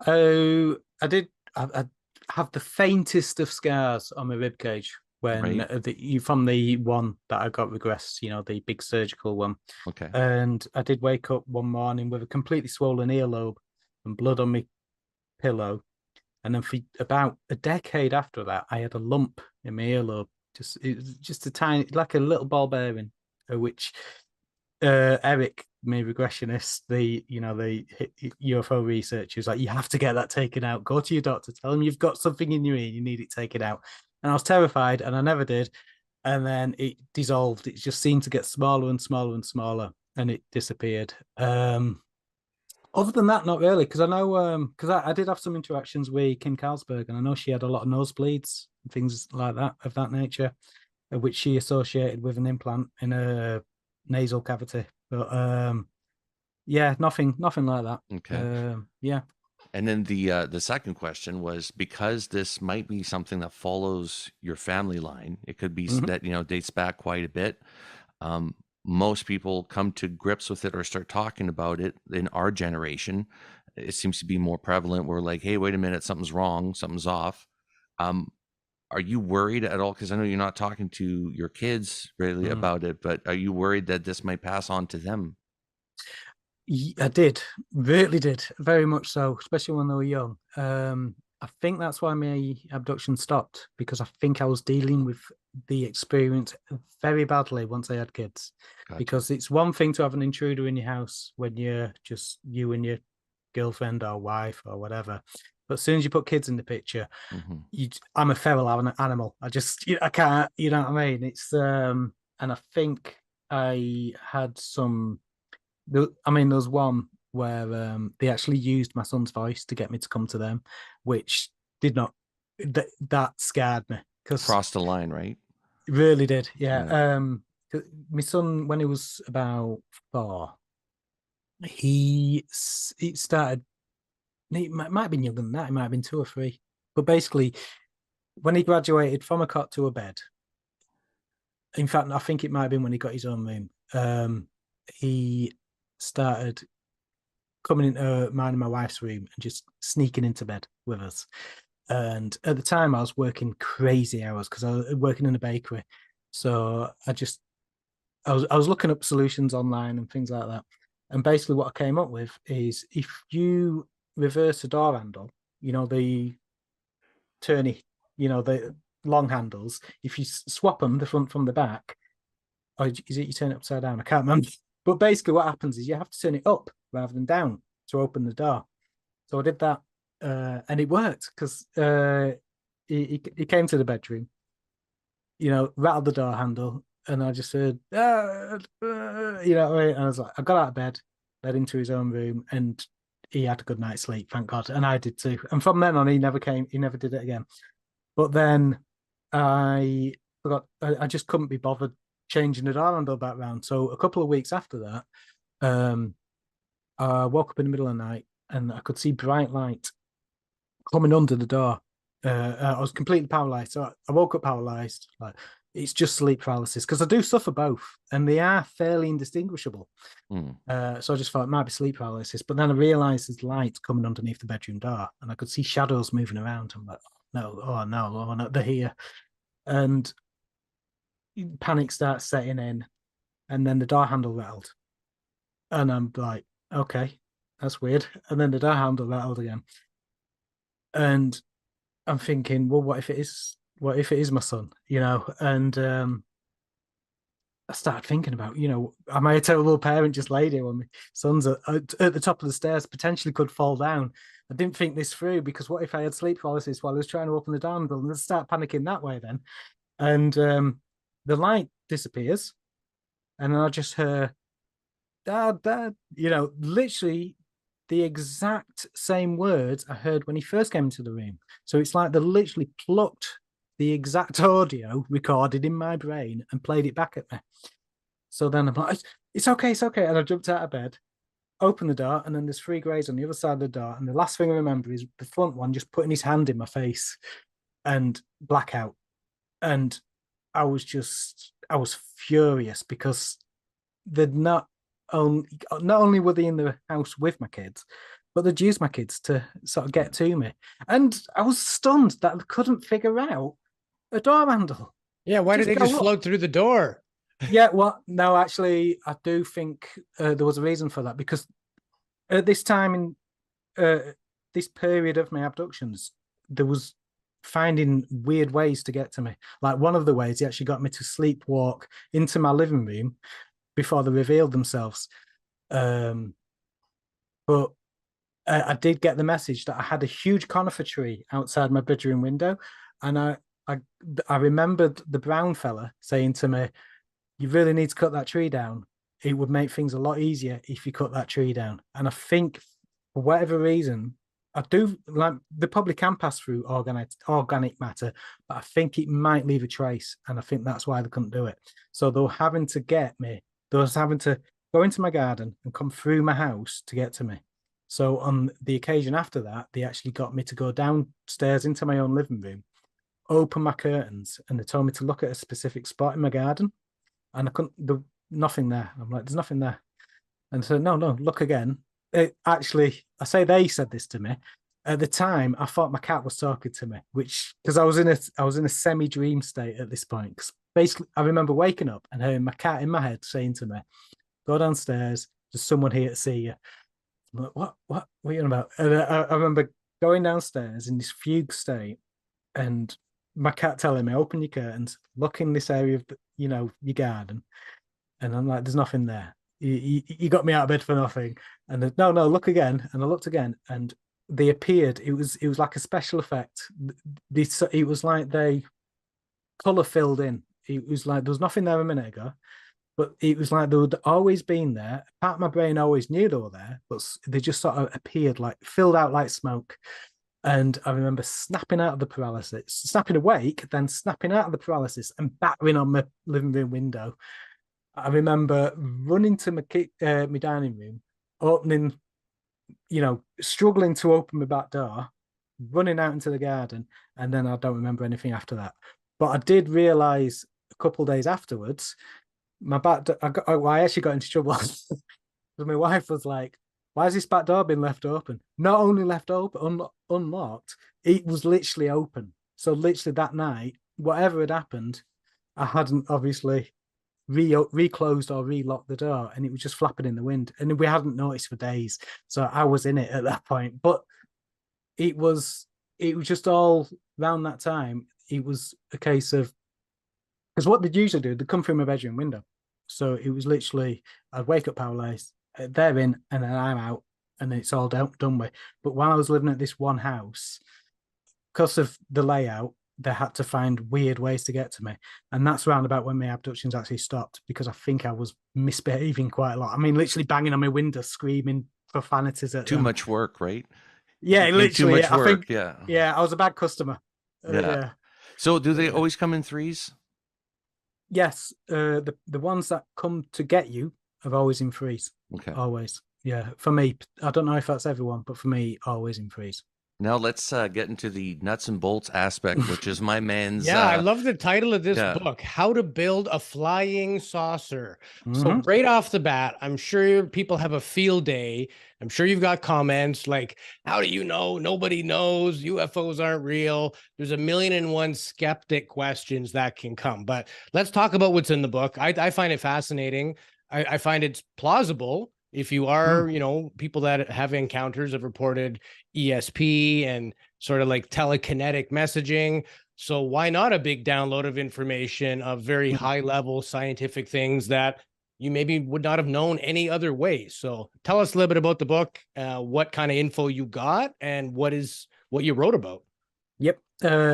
Oh, I did. I have the faintest of scars on my rib cage when Right. you from the one that I got regressed. You know, the big surgical one. Okay. And I did wake up one morning with a completely swollen earlobe and blood on my pillow. And then for about a decade after that, I had a lump in my earlobe. It was just a tiny, like a little ball bearing, which Eric, my regressionist, the UFO researcher, was like, you have to get that taken out. Go to your doctor, tell him you've got something in your ear, you need it taken out. And I was terrified, and I never did. And then it dissolved. It just seemed to get smaller and smaller and smaller, and it disappeared. Other than that, not really, because I know because I did have some interactions with Kim Carlsberg, and I know she had a lot of nosebleeds and things like that of that nature, which she associated with an implant in a nasal cavity. But yeah, nothing like that. Okay. Yeah. And then the second question was, because this might be something that follows your family line, it could be that dates back quite a bit. Most people come to grips with it or start talking about it in our generation. It seems to be more prevalent. We're like, hey, wait a minute, something's wrong, something's off. Are you worried at all? Because I know you're not talking to your kids really about it, but are you worried that this might pass on to them? I did, really did, very much so, especially when they were young. I think that's why my abduction stopped, because I think I was dealing with the experience very badly once I had kids. Gotcha. Because it's one thing to have an intruder in your house when you're just you and your girlfriend or wife or whatever. But as soon as you put kids in the picture, I'm a feral animal. I can't, you know what I mean? It's and I think I had some. There was one where they actually used my son's voice to get me to come to them, which did not. That scared me because Crossed the line, right? it really did. Yeah. My son, when he was about 4, he started. He might have been younger than that. He might have been 2 or 3. But basically, when he graduated from a cot to a bed, in fact, I think it might have been when he got his own room. He started coming into mine and my wife's room and just sneaking into bed with us. And at the time, I was working crazy hours because I was working in a bakery. So I was looking up solutions online and things like that. And basically, what I came up with is if you reverse a door handle, the turny, the long handles, if you swap them, the front from the back, or is it you turn it upside down? I can't remember. But basically, what happens is you have to turn it up rather than down to open the door. So I did that, and it worked because he came to the bedroom, rattled the door handle, and I just said, you know what I mean? And I was like, I got out of bed, led him to his own room, and he had a good night's sleep, thank God, and I did too. And from then on, he never did it again. But then I forgot, I just couldn't be bothered changing the door handle back round. So a couple of weeks after that, I woke up in the middle of the night and I could see bright light coming under the door. I was completely paralyzed. So I woke up paralyzed. Like, it's just sleep paralysis because I do suffer both and they are fairly indistinguishable. So I just thought it might be sleep paralysis. But then I realized there's light coming underneath the bedroom door and I could see shadows moving around. I'm like, oh no, they're here. And panic starts setting in. And then the door handle rattled. And I'm like, okay, that's weird. And then the door handle rattled again. And I'm thinking, well, what if it is my son, And I started thinking about, am I a terrible parent just laid here when my son's at the top of the stairs, potentially could fall down? I didn't think this through, because what if I had sleep paralysis while I was trying to open the door handle, and I'd start panicking that way then? And the light disappears, and then I just hear, Dad, Dad, literally the exact same words I heard when he first came into the room. So it's like they literally plucked the exact audio recorded in my brain and played it back at me. So then I'm like, it's okay, it's okay. And I jumped out of bed, opened the door, and then there's 3 greys on the other side of the door. And the last thing I remember is the front one just putting his hand in my face and blackout. And I was furious, because they'd not only were they in the house with my kids, but they'd used my kids to sort of get to me. And I was stunned that I couldn't figure out a door handle. Yeah, why did they just float through the door? Yeah, well, no, actually, I do think there was a reason for that, because at this time in this period of my abductions, there was finding weird ways to get to me. Like, one of the ways, he actually got me to sleepwalk into my living room before they revealed themselves. But I did get the message that I had a huge conifer tree outside my bedroom window, and I remembered the brown fella saying to me, "You really need to cut that tree down. It would make things a lot easier if you cut that tree down." And I think, for whatever reason, I do like, they probably can pass through organic matter, but I think it might leave a trace, and I think that's why they couldn't do it. So they were having to get me. They was having to go into my garden and come through my house to get to me. So on the occasion after that, they actually got me to go downstairs into my own living room, open my curtains, and they told me to look at a specific spot in my garden. And I couldn't, nothing there. I'm like, there's nothing there. And so, no, look again. Actually, I say they said this to me. At the time, I thought my cat was talking to me, because I was in a semi-dream state at this point. Because basically, I remember waking up and hearing my cat in my head saying to me, "Go downstairs. There's someone here to see you." I'm like, what are you on about? And I remember going downstairs in this fugue state, and my cat telling me, "Open your curtains, look in this area of your garden." And I'm like, "There's nothing there. You got me out of bed for nothing." And no, look again. And I looked again, and they appeared. It was like a special effect. It was like they color filled in. It was like there was nothing there a minute ago, but it was like they would always been there. Part of my brain always knew they were there, but they just sort of appeared, like filled out like smoke. And I remember snapping awake, then snapping out of the paralysis and battering on my living room window. I remember running to my dining room, opening, struggling to open my back door, running out into the garden, and then I don't remember anything after that. But I did realize a couple of days afterwards, I actually got into trouble. My wife was like, "Why has this back door been left open?" Not only left open, unlocked, it was literally open. So literally that night, whatever had happened, I hadn't obviously reclosed or relocked the door, and it was just flapping in the wind, and we hadn't noticed for days. So I was in it at that point. But it was just all around that time. It was a case of, because what they'd usually do, they'd come through my bedroom window. So it was literally, I'd wake up powerless, they're in, and then I'm out, and then it's all done with. But while I was living at this one house, because of the layout, they had to find weird ways to get to me. And that's around about when my abductions actually stopped, because I think I was misbehaving quite a lot. I mean, literally banging on my window, screaming profanities at Too them. much work, right? Yeah, literally. Too much work. I think, yeah, I was a bad customer. Yeah. So do they always come in threes? Yes, the ones that come to get you are always in threes. Okay. Always. Yeah. For me, I don't know if that's everyone, but for me, always in threes. Now let's get into the nuts and bolts aspect, which is my man's. Yeah, I love the title of this book, How to Build a Flying Saucer. So right off the bat, I'm sure people have a field day. I'm sure you've got comments like, "How do you know? Nobody knows. UFOs aren't real." There's 1,000,001 skeptic questions that can come. But let's talk about what's in the book. I find it fascinating. I find it's plausible. If you are, people that have encounters have reported ESP and sort of like telekinetic messaging. So why not a big download of information of very high level scientific things that you maybe would not have known any other way? So tell us a little bit about the book, what kind of info you got, and what you wrote about. Yep,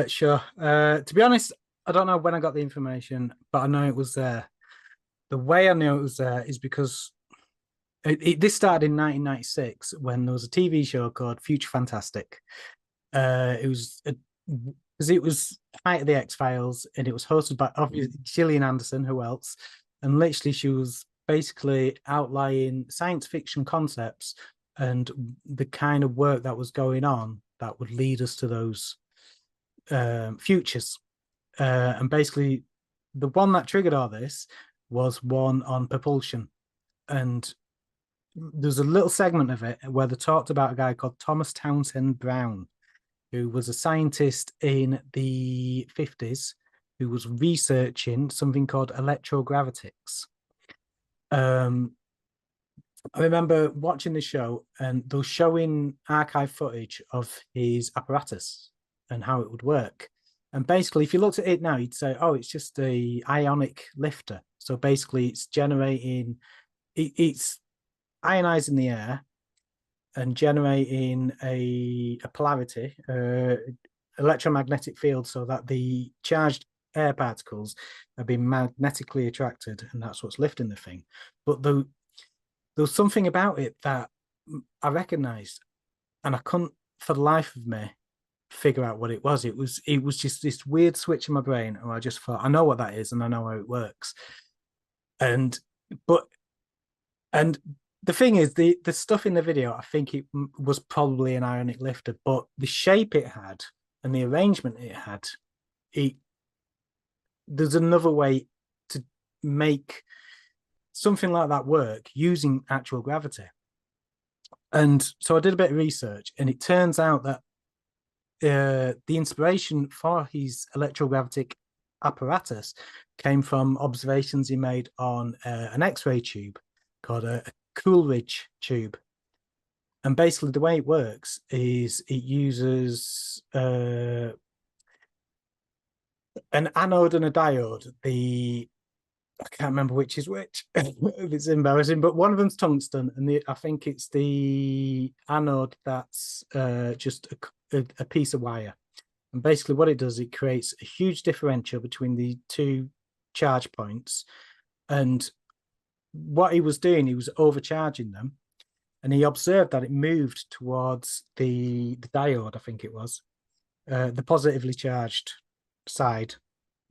sure. To be honest, I don't know when I got the information, but I know it was there. The way I knew it was there is because this started in 1996 when there was a TV show called Future Fantastic. It was because it was height of the X-Files, and it was hosted by obviously Gillian Anderson. Who else? And literally, she was basically outlining science fiction concepts and the kind of work that was going on that would lead us to those futures. And basically, the one that triggered all this was one on propulsion. And there's a little segment of it where they talked about a guy called Thomas Townsend Brown, who was a scientist in the 50s who was researching something called electrogravitics. I remember watching the show, and they were showing archive footage of his apparatus and how it would work. And basically, if you looked at it now, you'd say, oh, it's just a ionic lifter. So basically, it's generating, it's ionizing the air and generating a polarity, electromagnetic field, so that the charged air particles are being magnetically attracted, and that's what's lifting the thing. But there was something about it that I recognized, and I couldn't for the life of me figure out what it was. It was just this weird switch in my brain, and I just thought, I know what that is, and I know how it works. And the thing is, the stuff in the video, I think it was probably an ionic lifter, but the shape it had and the arrangement it had, there's another way to make something like that work using actual gravity. And so I did a bit of research, and it turns out that the inspiration for his electrogravitic apparatus came from observations he made on an X-ray tube called a Coolidge tube. And basically the way it works is it uses an anode and a diode. I can't remember which is which. It's embarrassing, but one of them's tungsten, and I think it's the anode that's just a piece of wire. And basically what it does, it creates a huge differential between the two charge points. And what he was doing, he was overcharging them, and he observed that it moved towards the diode, I think it was, the positively charged side,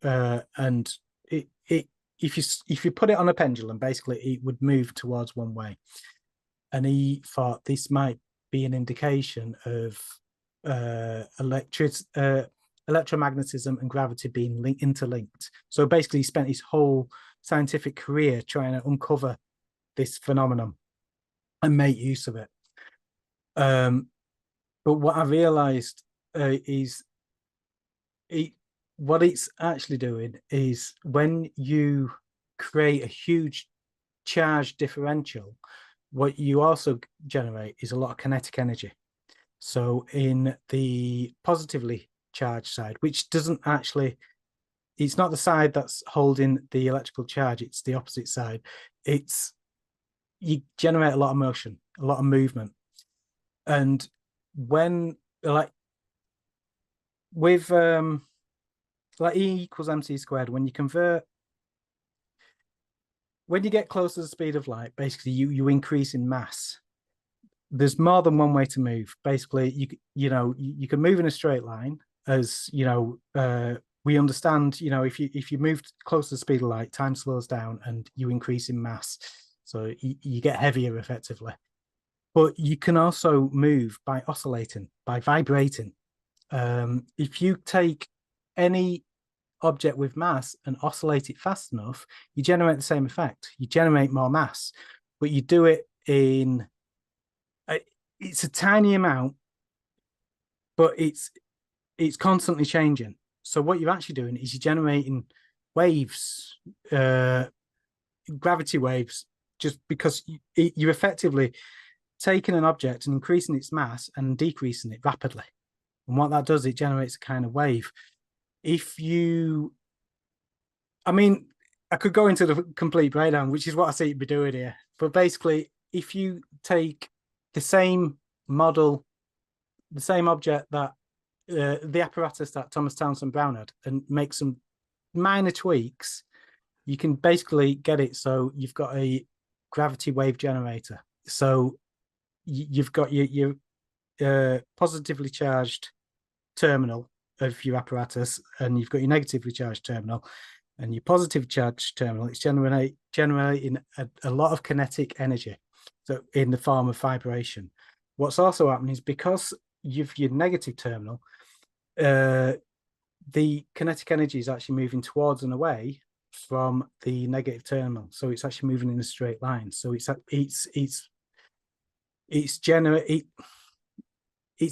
and if you put it on a pendulum, basically it would move towards one way. And he thought this might be an indication of electromagnetism and gravity being interlinked. So basically he spent his whole scientific career trying to uncover this phenomenon and make use of it. But what I realized is what it's actually doing is when you create a huge charge differential, what you also generate is a lot of kinetic energy. So in the positively charged side, which doesn't actually, it's not the side that's holding the electrical charge, it's the opposite side. You generate a lot of motion, a lot of movement. And when with E equals mc squared, when you get close to the speed of light, basically you increase in mass. There's more than one way to move. Basically, you can move in a straight line, as we understand. If you move close to the speed of light, time slows down and you increase in mass, so you get heavier effectively. But you can also move by oscillating, by vibrating. If you take any object with mass and oscillate it fast enough, you generate the same effect. You generate more mass, but you do it in it's a tiny amount, but it's constantly changing. So what you're actually doing is you're generating waves, gravity waves, just because you're effectively taking an object and increasing its mass and decreasing it rapidly. And what that does, it generates a kind of wave. if you, I mean, I could go into the complete breakdown, which is what I see you be doing here. But basically, if you take the same model, the same object that the apparatus that Thomas Townsend Brown had, and make some minor tweaks, you can basically get it so you've got a gravity wave generator. So you've got your positively charged terminal of your apparatus, and you've got your negatively charged terminal, and your positive charged terminal. It's generating a lot of kinetic energy, so in the form of vibration. What's also happening is because you've your negative terminal, the kinetic energy is actually moving towards and away from the negative terminal, so it's actually moving in a straight line. So it's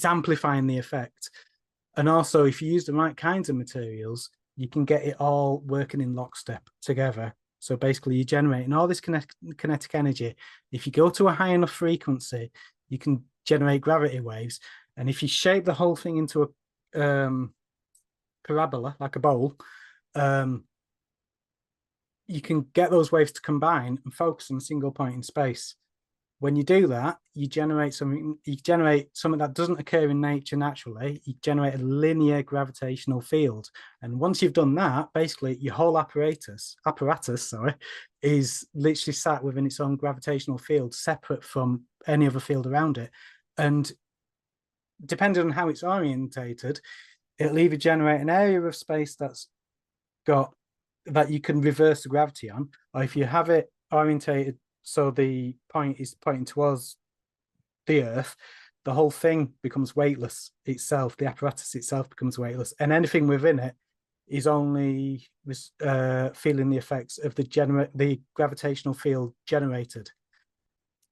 amplifying the effect. And also, if you use the right kinds of materials, you can get it all working in lockstep together. So basically, you're generating all this kinetic energy. If you go to a high enough frequency, you can generate gravity waves. And if you shape the whole thing into a parabola, like a bowl, you can get those waves to combine and focus on a single point in space. When you do that, you generate something that doesn't occur in nature naturally. You generate a linear gravitational field. And once you've done that, basically your whole apparatus, is literally sat within its own gravitational field, separate from any other field around it. And depending on how it's orientated, it'll either generate an area of space that you can reverse the gravity on, or if you have it orientated so the point is pointing towards the Earth, the whole thing becomes weightless itself. The apparatus itself becomes weightless, and anything within it is only feeling the effects of the gravitational field generated.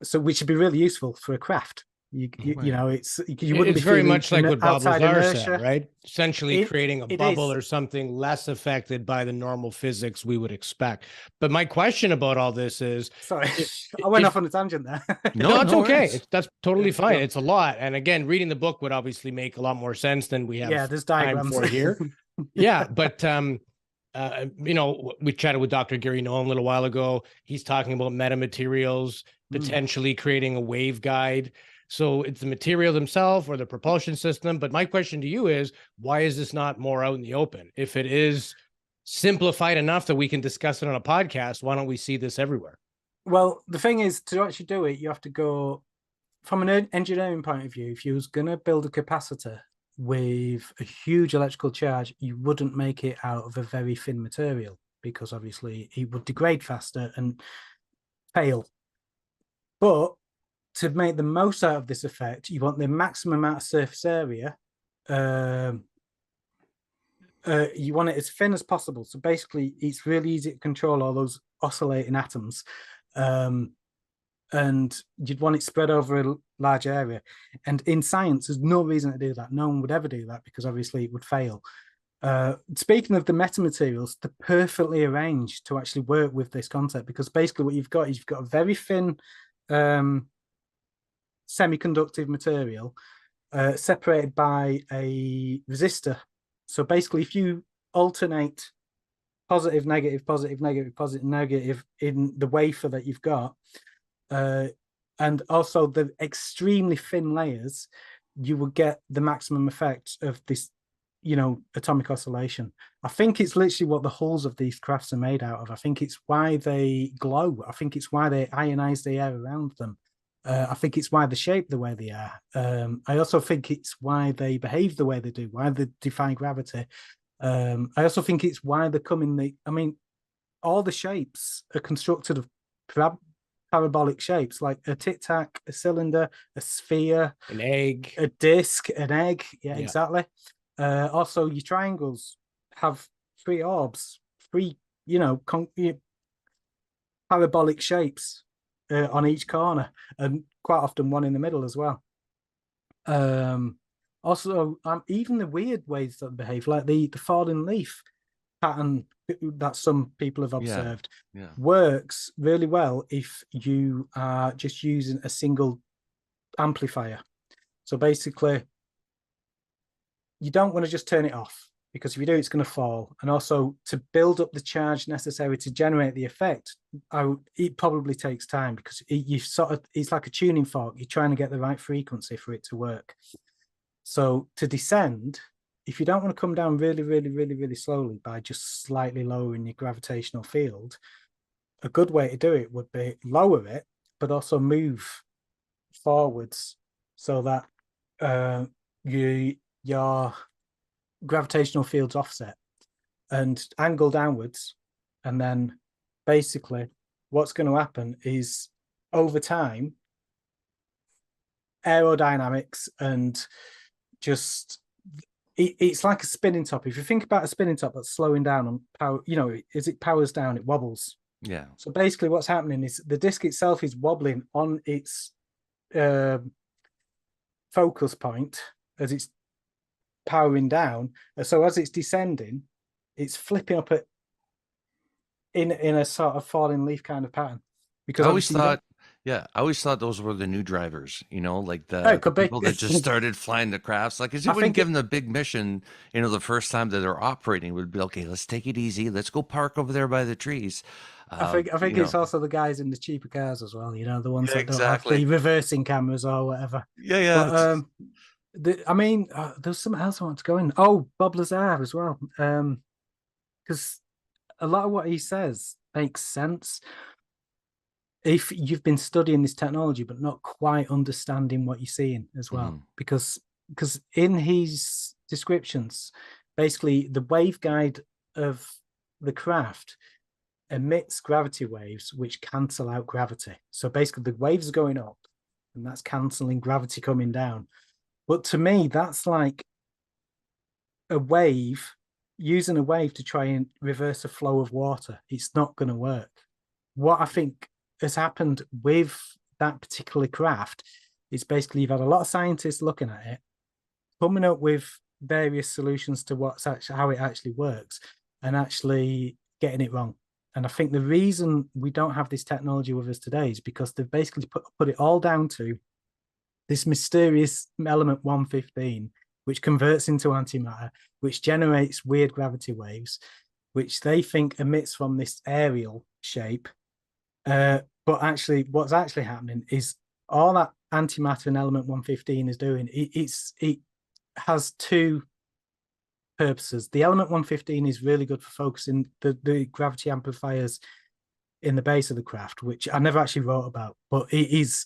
So, which would be really useful for a craft. You know, you wouldn't be very much like what Bob Lazar inertia. said, right? Essentially creating a bubble or something less affected by the normal physics we would expect. But my question about all this is, sorry, I went off on a tangent there. No, it's okay. That's totally fine. It's a lot. And again, reading the book would obviously make a lot more sense than we have there's diagrams time for here. Yeah, but you know, we chatted with Dr. Gary Nolan a little while ago. He's talking about metamaterials potentially creating a waveguide. So it's the material themselves or the propulsion system. But my question to you is, why is this not more out in the open? If it is simplified enough that we can discuss it on a podcast, why don't we see this everywhere? Well, the thing is, to actually do it, you have to go from an engineering point of view. If you was going to build a capacitor with a huge electrical charge, you wouldn't make it out of a very thin material, because obviously it would degrade faster and fail. But to make the most out of this effect, you want the maximum amount of surface area. You want it as thin as possible. So basically, it's really easy to control all those oscillating atoms. And you'd want it spread over a large area. And in science, there's no reason to do that. No one would ever do that, because obviously it would fail. Speaking of the metamaterials, they're perfectly arranged to actually work with this concept, because basically what you've got is you've got a very thin semiconductive material separated by a resistor. So basically, if you alternate positive, negative, positive, negative, positive, negative in the wafer that you've got, and also the extremely thin layers, you will get the maximum effect of this, you know, atomic oscillation. I think it's literally what the hulls of these crafts are made out of. I think it's why they glow. I think it's why they ionize the air around them. I think it's why they're shaped the way they are. I also think it's why they behave the way they do, why they defy gravity. I also think it's why they come in the, I mean, all the shapes are constructed of parabolic shapes, like a tic-tac, a cylinder, a sphere, an egg, a disc, an egg. Yeah. Exactly. Also, your triangles have three orbs, you know, parabolic shapes on each corner, and quite often one in the middle as well. Also, even the weird ways that they behave, like the falling leaf pattern that some people have observed, works really well if you are just using a single amplifier. So basically, you don't want to just turn it off, because if you do, it's going to fall. And also to build up the charge necessary to generate the effect, it probably takes time, because it's like a tuning fork. You're trying to get the right frequency for it to work. So to descend, if you don't want to come down really, really, really, really slowly by just slightly lowering your gravitational field, a good way to do it would be lower it, but also move forwards so that your gravitational field's offset and angle downwards. And then basically what's going to happen is, over time, aerodynamics and just it's like a spinning top. If you think about a spinning top that's slowing down on power, as it powers down, it wobbles. Yeah. So basically what's happening is the disc itself is wobbling on its focus point as it's powering down. So as it's descending, it's flipping up in a sort of falling leaf kind of pattern. Because I always thought those were the new drivers, like the people that just started flying the crafts. Like, as you wouldn't give them a big mission, the first time that they're operating would be, okay, let's take it easy. Let's go park over there by the trees. I think it's also the guys in the cheaper cars as well, the ones that don't have the reversing cameras or whatever. Yeah. But, there's something else I want to go in. Oh, Bob Lazar as well. Because a lot of what he says makes sense if you've been studying this technology but not quite understanding what you're seeing as well. Because in his descriptions, basically the waveguide of the craft emits gravity waves which cancel out gravity. So basically the waves are going up and that's cancelling gravity coming down. But to me, that's like a wave, using a wave to try and reverse a flow of water. It's not going to work. What I think has happened with that particular craft is basically you've had a lot of scientists looking at it, coming up with various solutions to how it actually works, and actually getting it wrong. And I think the reason we don't have this technology with us today is because they've basically put it all down to this mysterious element 115, which converts into antimatter, which generates weird gravity waves, which they think emits from this aerial shape. But actually, what's actually happening is all that antimatter and element 115 is doing, it has two purposes. The element 115 is really good for focusing the gravity amplifiers in the base of the craft, which I never actually wrote about, but it is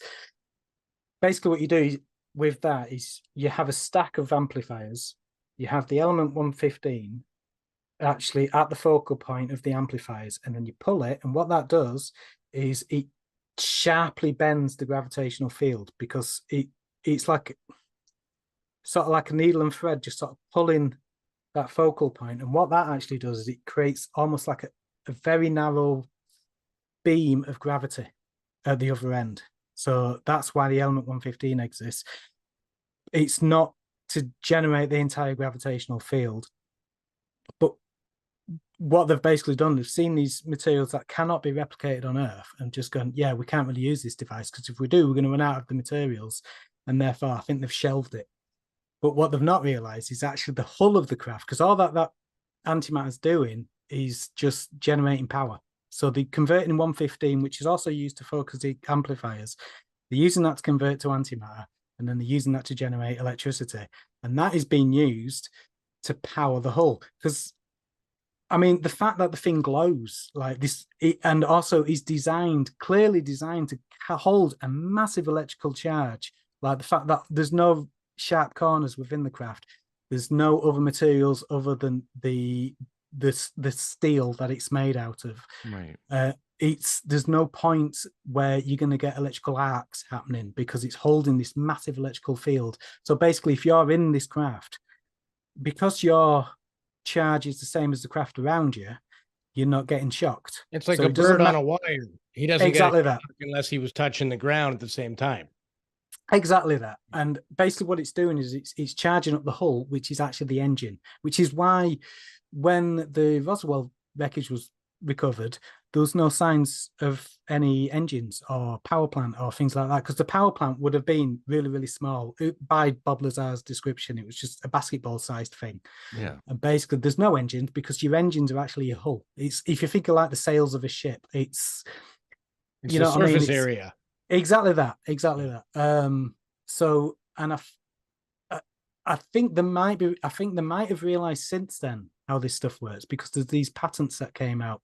basically what you do with that is you have a stack of amplifiers. You have the element 115 actually at the focal point of the amplifiers, and then you pull it, and what that does is it sharply bends the gravitational field, because it's like sort of like a needle and thread just sort of pulling that focal point. And what that actually does is it creates almost like a very narrow beam of gravity at the other end. So that's why the element 115 exists. It's not to generate the entire gravitational field, but what they've basically done, they've seen these materials that cannot be replicated on Earth and just gone, yeah, we can't really use this device, because if we do, we're going to run out of the materials, and therefore I think they've shelved it. But what they've not realized is actually the hull of the craft, because all that antimatter's doing is just generating power. So they're converting 115, which is also used to focus the amplifiers. They're using that to convert to antimatter, and then they're using that to generate electricity. And that is being used to power the hull. Because, I mean, the fact that the thing glows like this, and also is clearly designed to hold a massive electrical charge, like the fact that there's no sharp corners within the craft. There's no other materials other than the steel that it's made out of. Right. There's no point where you're going to get electrical arcs happening, because it's holding this massive electrical field. So basically, if you're in this craft, because your charge is the same as the craft around you, you're not getting shocked. It's like a bird on a wire. He doesn't exactly get that unless he was touching the ground at the same time. Exactly that. And basically what it's doing is it's charging up the hull, which is actually the engine, which is why when the Roswell wreckage was recovered, there was no signs of any engines or power plant or things like that, because the power plant would have been really, really small. By Bob Lazar's description, it was just a basketball-sized thing. Yeah. And basically, there's no engines because your engines are actually a hull. It's, if you think of like the sails of a ship, it's It's you the know what I mean? surface It's area. exactly that, exactly that. So, and I think there might be, I think they might have realized since then how this stuff works, because there's these patents that came out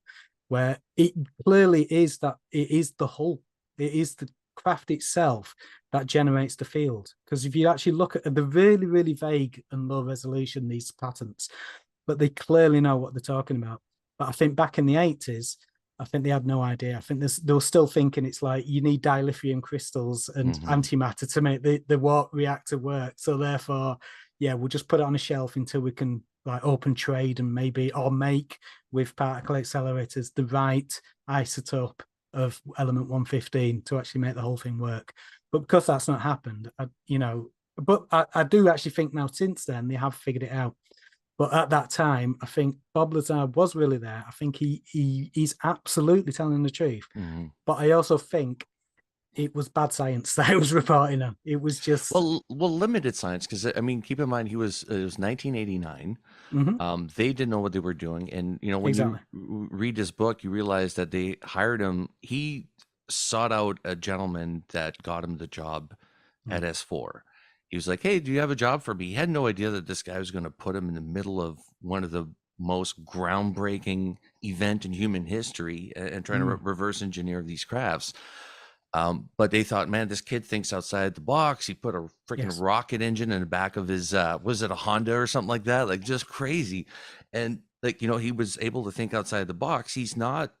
where it clearly is that it is the hull, it is the craft itself that generates the field. Because if you actually look at the really, really vague and low resolution, these patents, but they clearly know what they're talking about. But I think back in the 80s, I think they had no idea. I think they were still thinking it's like you need dilithium crystals and antimatter to make the warp reactor work. So therefore, yeah, we'll just put it on a shelf until we can like open trade and maybe or make with particle accelerators the right isotope of element 115 to actually make the whole thing work. But because that's not happened, but I do actually think now since then they have figured it out. But at that time, I think Bob Lazar was really there. I think he's absolutely telling the truth. But I also think it was bad science that it was reporting on. It was just well limited science, because I mean, keep in mind it was 1989. They didn't know what they were doing, and you know, when exactly. you read his book, you realize that they hired him. He sought out a gentleman that got him the job at S4. He was like, "Hey, do you have a job for me?" He had no idea that this guy was going to put him in the middle of one of the most groundbreaking event in human history and trying to reverse engineer these crafts. But they thought, man, this kid thinks outside the box. He put a freaking rocket engine in the back of his, was it a Honda or something like that? Like, just crazy. And like, you know, he was able to think outside the box. He's not,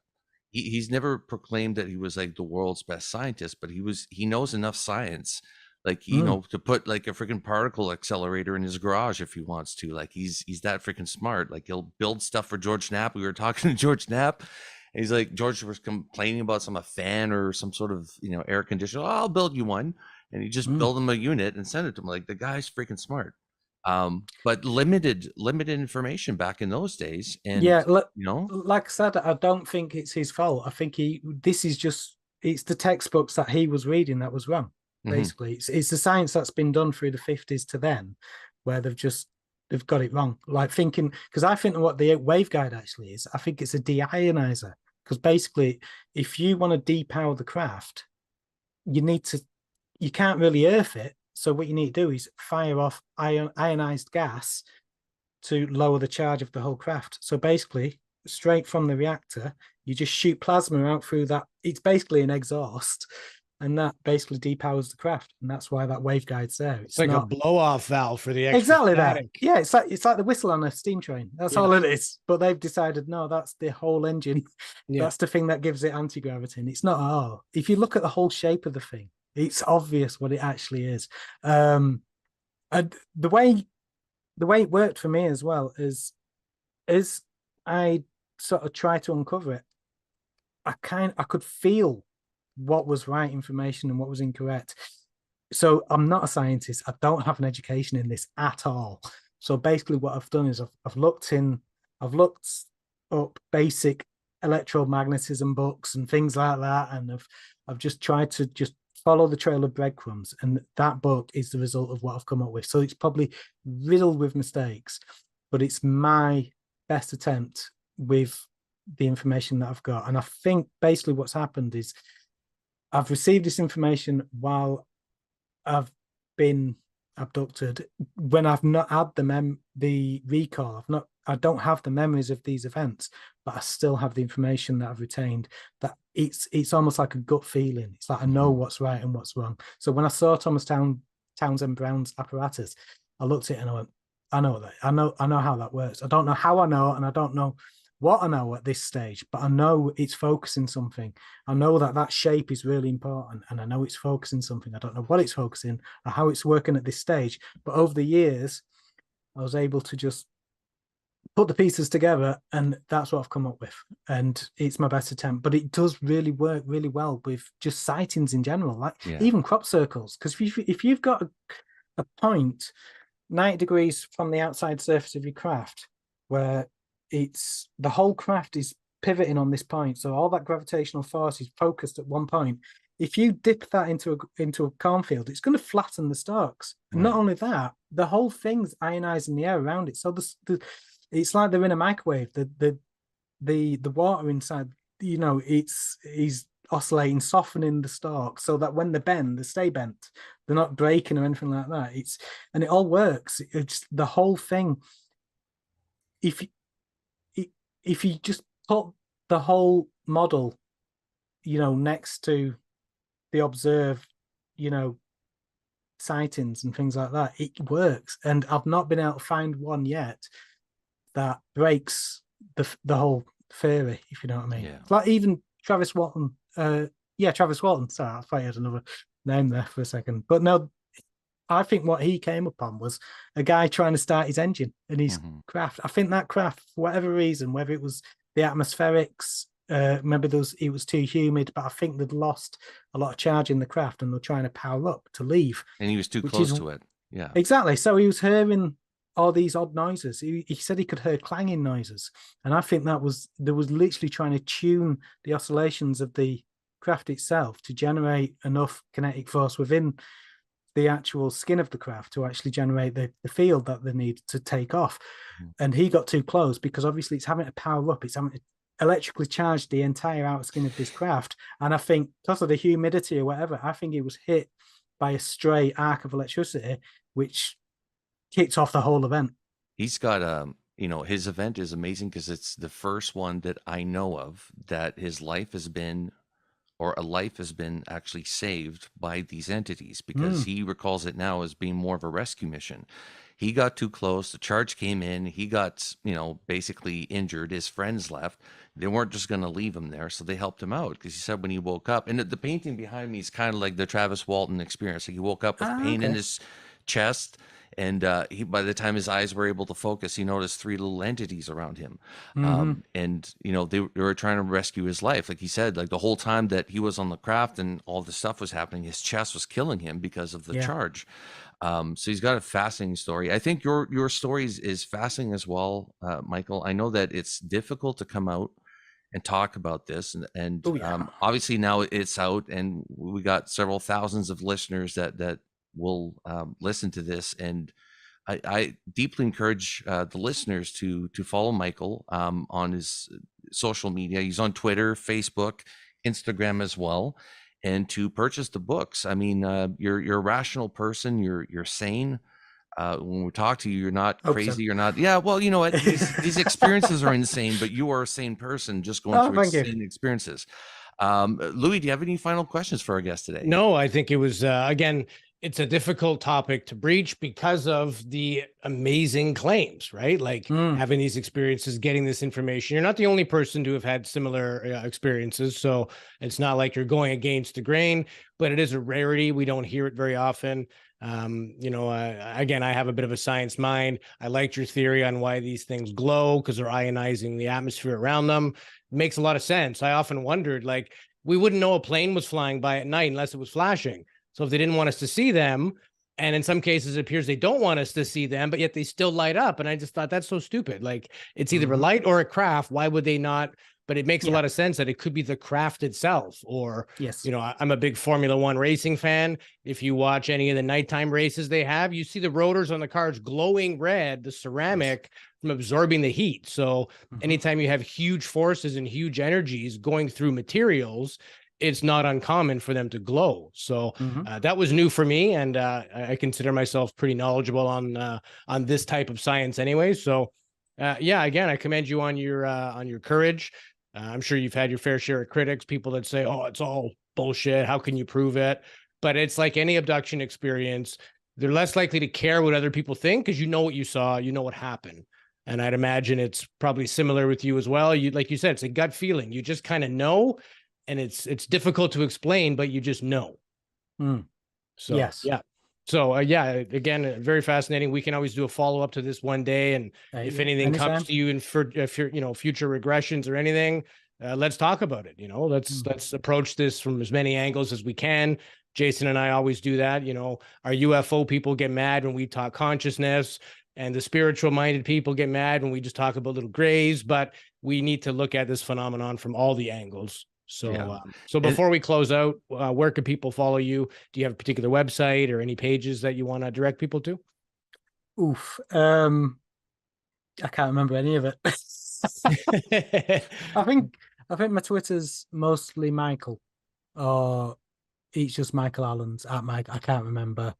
he's never proclaimed that he was like the world's best scientist, but he knows enough science, like, you know, to put like a freaking particle accelerator in his garage if he wants to. Like, he's that freaking smart. Like, he'll build stuff for George Knapp. We were talking to George Knapp. And he's like, George was complaining about a fan or some sort of, you know, air conditioner. Oh, I'll build you one. And he just build him a unit and send it to him. Like, the guy's freaking smart. But limited information back in those days. And yeah, you know, like I said, I don't think it's his fault. I think it's the textbooks that he was reading that was wrong. Basically, it's the science that's been done through the 50s to then, where they've got it wrong. Like thinking, because I think what the waveguide actually is, I think it's a deionizer. Because basically, if you want to depower the craft, you can't really earth it. So what you need to do is fire off ionized gas to lower the charge of the whole craft. So basically, straight from the reactor, you just shoot plasma out through that. It's basically an exhaust. And that basically depowers the craft, and that's why that waveguide's there. It's like a blow-off valve for the extra exactly static. that. Yeah, it's like the whistle on a steam train. That's all it is. But they've decided no, that's the whole engine. That's the thing that gives it anti-gravity. And it's not at all. If you look at the whole shape of the thing, it's obvious what it actually is. And the way it worked for me as well is I sort of try to uncover it. I could feel what was right information and what was incorrect. So I'm not a scientist. I don't have an education in this at all. So basically what I've done is I've looked up basic electromagnetism books and things like that. And I've just tried to just follow the trail of breadcrumbs. And that book is the result of what I've come up with. So it's probably riddled with mistakes, but it's my best attempt with the information that I've got. And I think basically what's happened is I've received this information while I've been abducted, when I've not had the recall. I don't have the memories of these events, but I still have the information that I've retained. That it's almost like a gut feeling. It's like I know what's right and what's wrong. So when I saw Townsend Brown's apparatus, I looked at it and I went, I know that. I know how that works. I don't know how I know, and I don't know what I know at this stage, but I know it's focusing something. I know that shape is really important, and I know it's focusing something. I don't know what it's focusing or how it's working at this stage, but over the years, I was able to just put the pieces together, and that's what I've come up with. And it's my best attempt, but it does really work really well with just sightings in general, like even crop circles. Because if you've got a point 90 degrees from the outside surface of your craft where it's the whole craft is pivoting on this point. So all that gravitational force is focused at one point. If you dip that into a cornfield, it's going to flatten the stalks. And not only that, the whole thing's ionizing the air around it. So it's like they're in a microwave. The water inside, is oscillating, softening the stalk so that when they bend, they stay bent. They're not breaking or anything like that. And it all works. It's the whole thing. If you just put the whole model, next to the observed, sightings and things like that, it works. And I've not been able to find one yet that breaks the whole theory, if you know what I mean. Yeah. It's like even Travis Walton. Travis Walton. Sorry, I thought you had another name there for a second. But no, I think what he came upon was a guy trying to start his engine in his craft. I think that craft, for whatever reason, whether it was the atmospherics, maybe it was too humid, but I think they'd lost a lot of charge in the craft and they're trying to power up to leave. And he was too close to it. Yeah. Exactly. So he was hearing all these odd noises. He said he could hear clanging noises. And I think there was literally trying to tune the oscillations of the craft itself to generate enough kinetic force within the actual skin of the craft to actually generate the field that they need to take off. And he got too close because obviously it's having to power up. It's having to electrically charge the entire outer skin of this craft. And I think because of the humidity or whatever, I think he was hit by a stray arc of electricity, which kicked off the whole event. He's got his event is amazing because it's the first one that I know of that his life has been, or a life has been actually saved by these entities, because he recalls it now as being more of a rescue mission. He got too close, the charge came in, he got, basically injured, his friends left. They weren't just going to leave him there, so they helped him out, because he said when he woke up, and the painting behind me is kind of like the Travis Walton experience. Like he woke up with pain in his chest, and by the time his eyes were able to focus, he noticed 3 little entities around him. And they were trying to rescue his life. Like he said, like the whole time that he was on the craft and all this stuff was happening, his chest was killing him because of the charge. So he's got a fascinating story. I think your story is fascinating as well, Michael. I know that it's difficult to come out and talk about this, and obviously now it's out, and we got several thousands of listeners that will listen to this. And I deeply encourage the listeners to follow Michael on his social media. He's on Twitter, Facebook, Instagram as well, and to purchase the books. I mean, you're a rational person. You're sane. When we talk to you, you're not crazy. So. You're not. Yeah. Well, you know what? These experiences are insane, but you are a sane person just going through insane experiences. Louis, do you have any final questions for our guest today? No, I think it was, again, it's a difficult topic to breach because of the amazing claims, right? Like having these experiences, getting this information. You're not the only person to have had similar experiences. So it's not like you're going against the grain, but it is a rarity. We don't hear it very often. Again, I have a bit of a science mind. I liked your theory on why these things glow, because they're ionizing the atmosphere around them. It makes a lot of sense. I often wondered, like, we wouldn't know a plane was flying by at night unless it was flashing. So if they didn't want us to see them, and in some cases it appears they don't want us to see them, but yet they still light up. And I just thought that's so stupid. Like, it's either a light or a craft. Why would they not? But it makes a lot of sense that it could be the craft itself. Or, I'm a big Formula One racing fan. If you watch any of the nighttime races they have, you see the rotors on the cars glowing red, the ceramic from absorbing the heat. So anytime you have huge forces and huge energies going through materials, it's not uncommon for them to glow. So that was new for me. And I consider myself pretty knowledgeable on this type of science anyway. So again, I commend you on your courage. I'm sure you've had your fair share of critics, people that say, oh, it's all bullshit. How can you prove it? But it's like any abduction experience. They're less likely to care what other people think because you know what you saw, you know what happened. And I'd imagine it's probably similar with you as well. Like you said, it's a gut feeling. You just kind of know, and it's difficult to explain, but you just know. So, yes. Yeah. So, again, very fascinating. We can always do a follow-up to this one day. And if anything comes to you for future regressions or anything, let's talk about it. Let's approach this from as many angles as we can. Jason and I always do that. Our UFO people get mad when we talk consciousness. and the spiritual minded people get mad when we just talk about little grays, but we need to look at this phenomenon from all the angles. So, Yeah. so before we close out, where can people follow you? Do you have a particular website or any pages that you want to direct people to? Oof. I can't remember any of it. I think my Twitter's mostly Michael, or it's just Michael Allen's at Mike. I can't remember.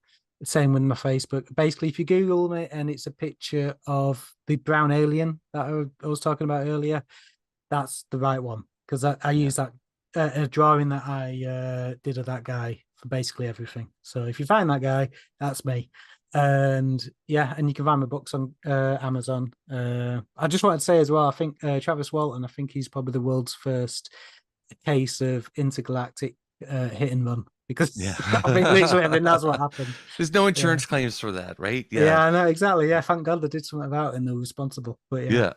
Same with my Facebook. Basically, if you Google me and it's a picture of the brown alien that I was talking about earlier, that's the right one, because I use that a drawing that I did of that guy for basically everything. So if you find that guy, that's me. And yeah, and you can find my books on Amazon. I just wanted to say as well, I think Travis Walton, I think he's probably the world's first case of intergalactic hit and run, because I think literally, I mean, that's what happened. There's no insurance claims for that, right? Yeah, I know, exactly. Yeah, thank God they did something about it and they're responsible. But yeah.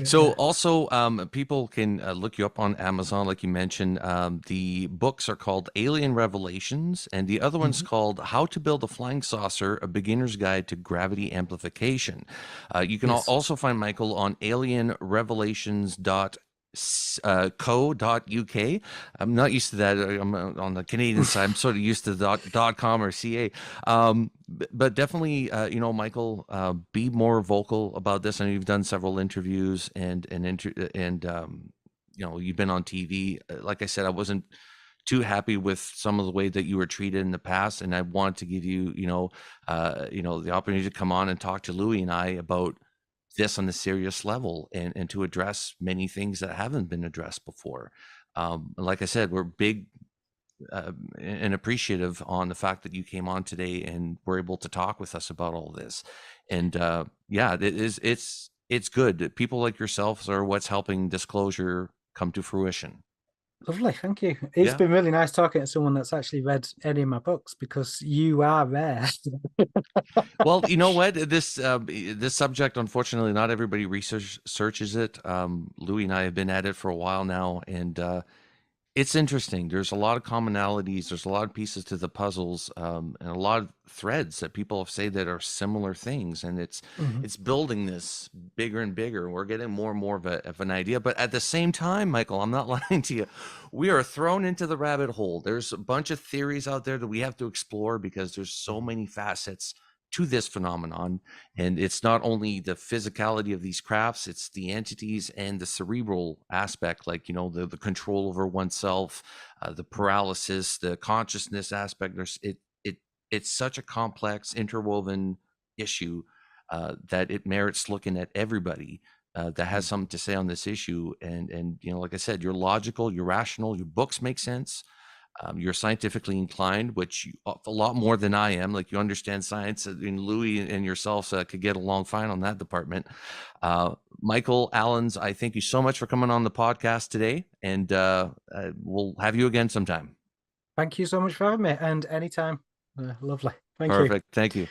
So also, people can look you up on Amazon, like you mentioned. The books are called Alien Revelations, and the other one's called How to Build a Flying Saucer: A Beginner's Guide to Gravity Amplification. You can also find Michael on alienrevelations.co.uk. I'm not used to that. I'm on the Canadian side. I'm sort of used to .com or .ca. But definitely, Michael, be more vocal about this. I know you've done several interviews and you've been on TV. Like I said, I wasn't too happy with some of the way that you were treated in the past, and I wanted to give you, the opportunity to come on and talk to Louis and I about this on a serious level, and to address many things that haven't been addressed before. Like I said, we're big and appreciative on the fact that you came on today and were able to talk with us about all this. And it's good. People like yourselves are what's helping disclosure come to fruition. Lovely, thank you. It's been really nice talking to someone that's actually read any of my books, because you are rare. Well, you know what? This subject, unfortunately, not everybody researches it. Louis and I have been at it for a while now, and it's interesting. There's a lot of commonalities. There's a lot of pieces to the puzzles, and a lot of threads that people have said that are similar things. And it's building this bigger and bigger. We're getting more and more of an idea. But at the same time, Michael, I'm not lying to you. We are thrown into the rabbit hole. There's a bunch of theories out there that we have to explore, because there's so many facets to this phenomenon. And it's not only the physicality of these crafts, it's the entities and the cerebral aspect, like, the control over oneself, the paralysis, the consciousness aspect. It's such a complex, interwoven issue that it merits looking at everybody that has something to say on this issue. And like I said, you're logical, you're rational, your books make sense. You're scientifically inclined, which a lot more than I am. Like, you understand science, and Louis and yourself could get along fine on that department. Michael Allens, I thank you so much for coming on the podcast today, and we'll have you again sometime. Thank you so much for having me, and anytime. Lovely. Thank you. Perfect. Thank you.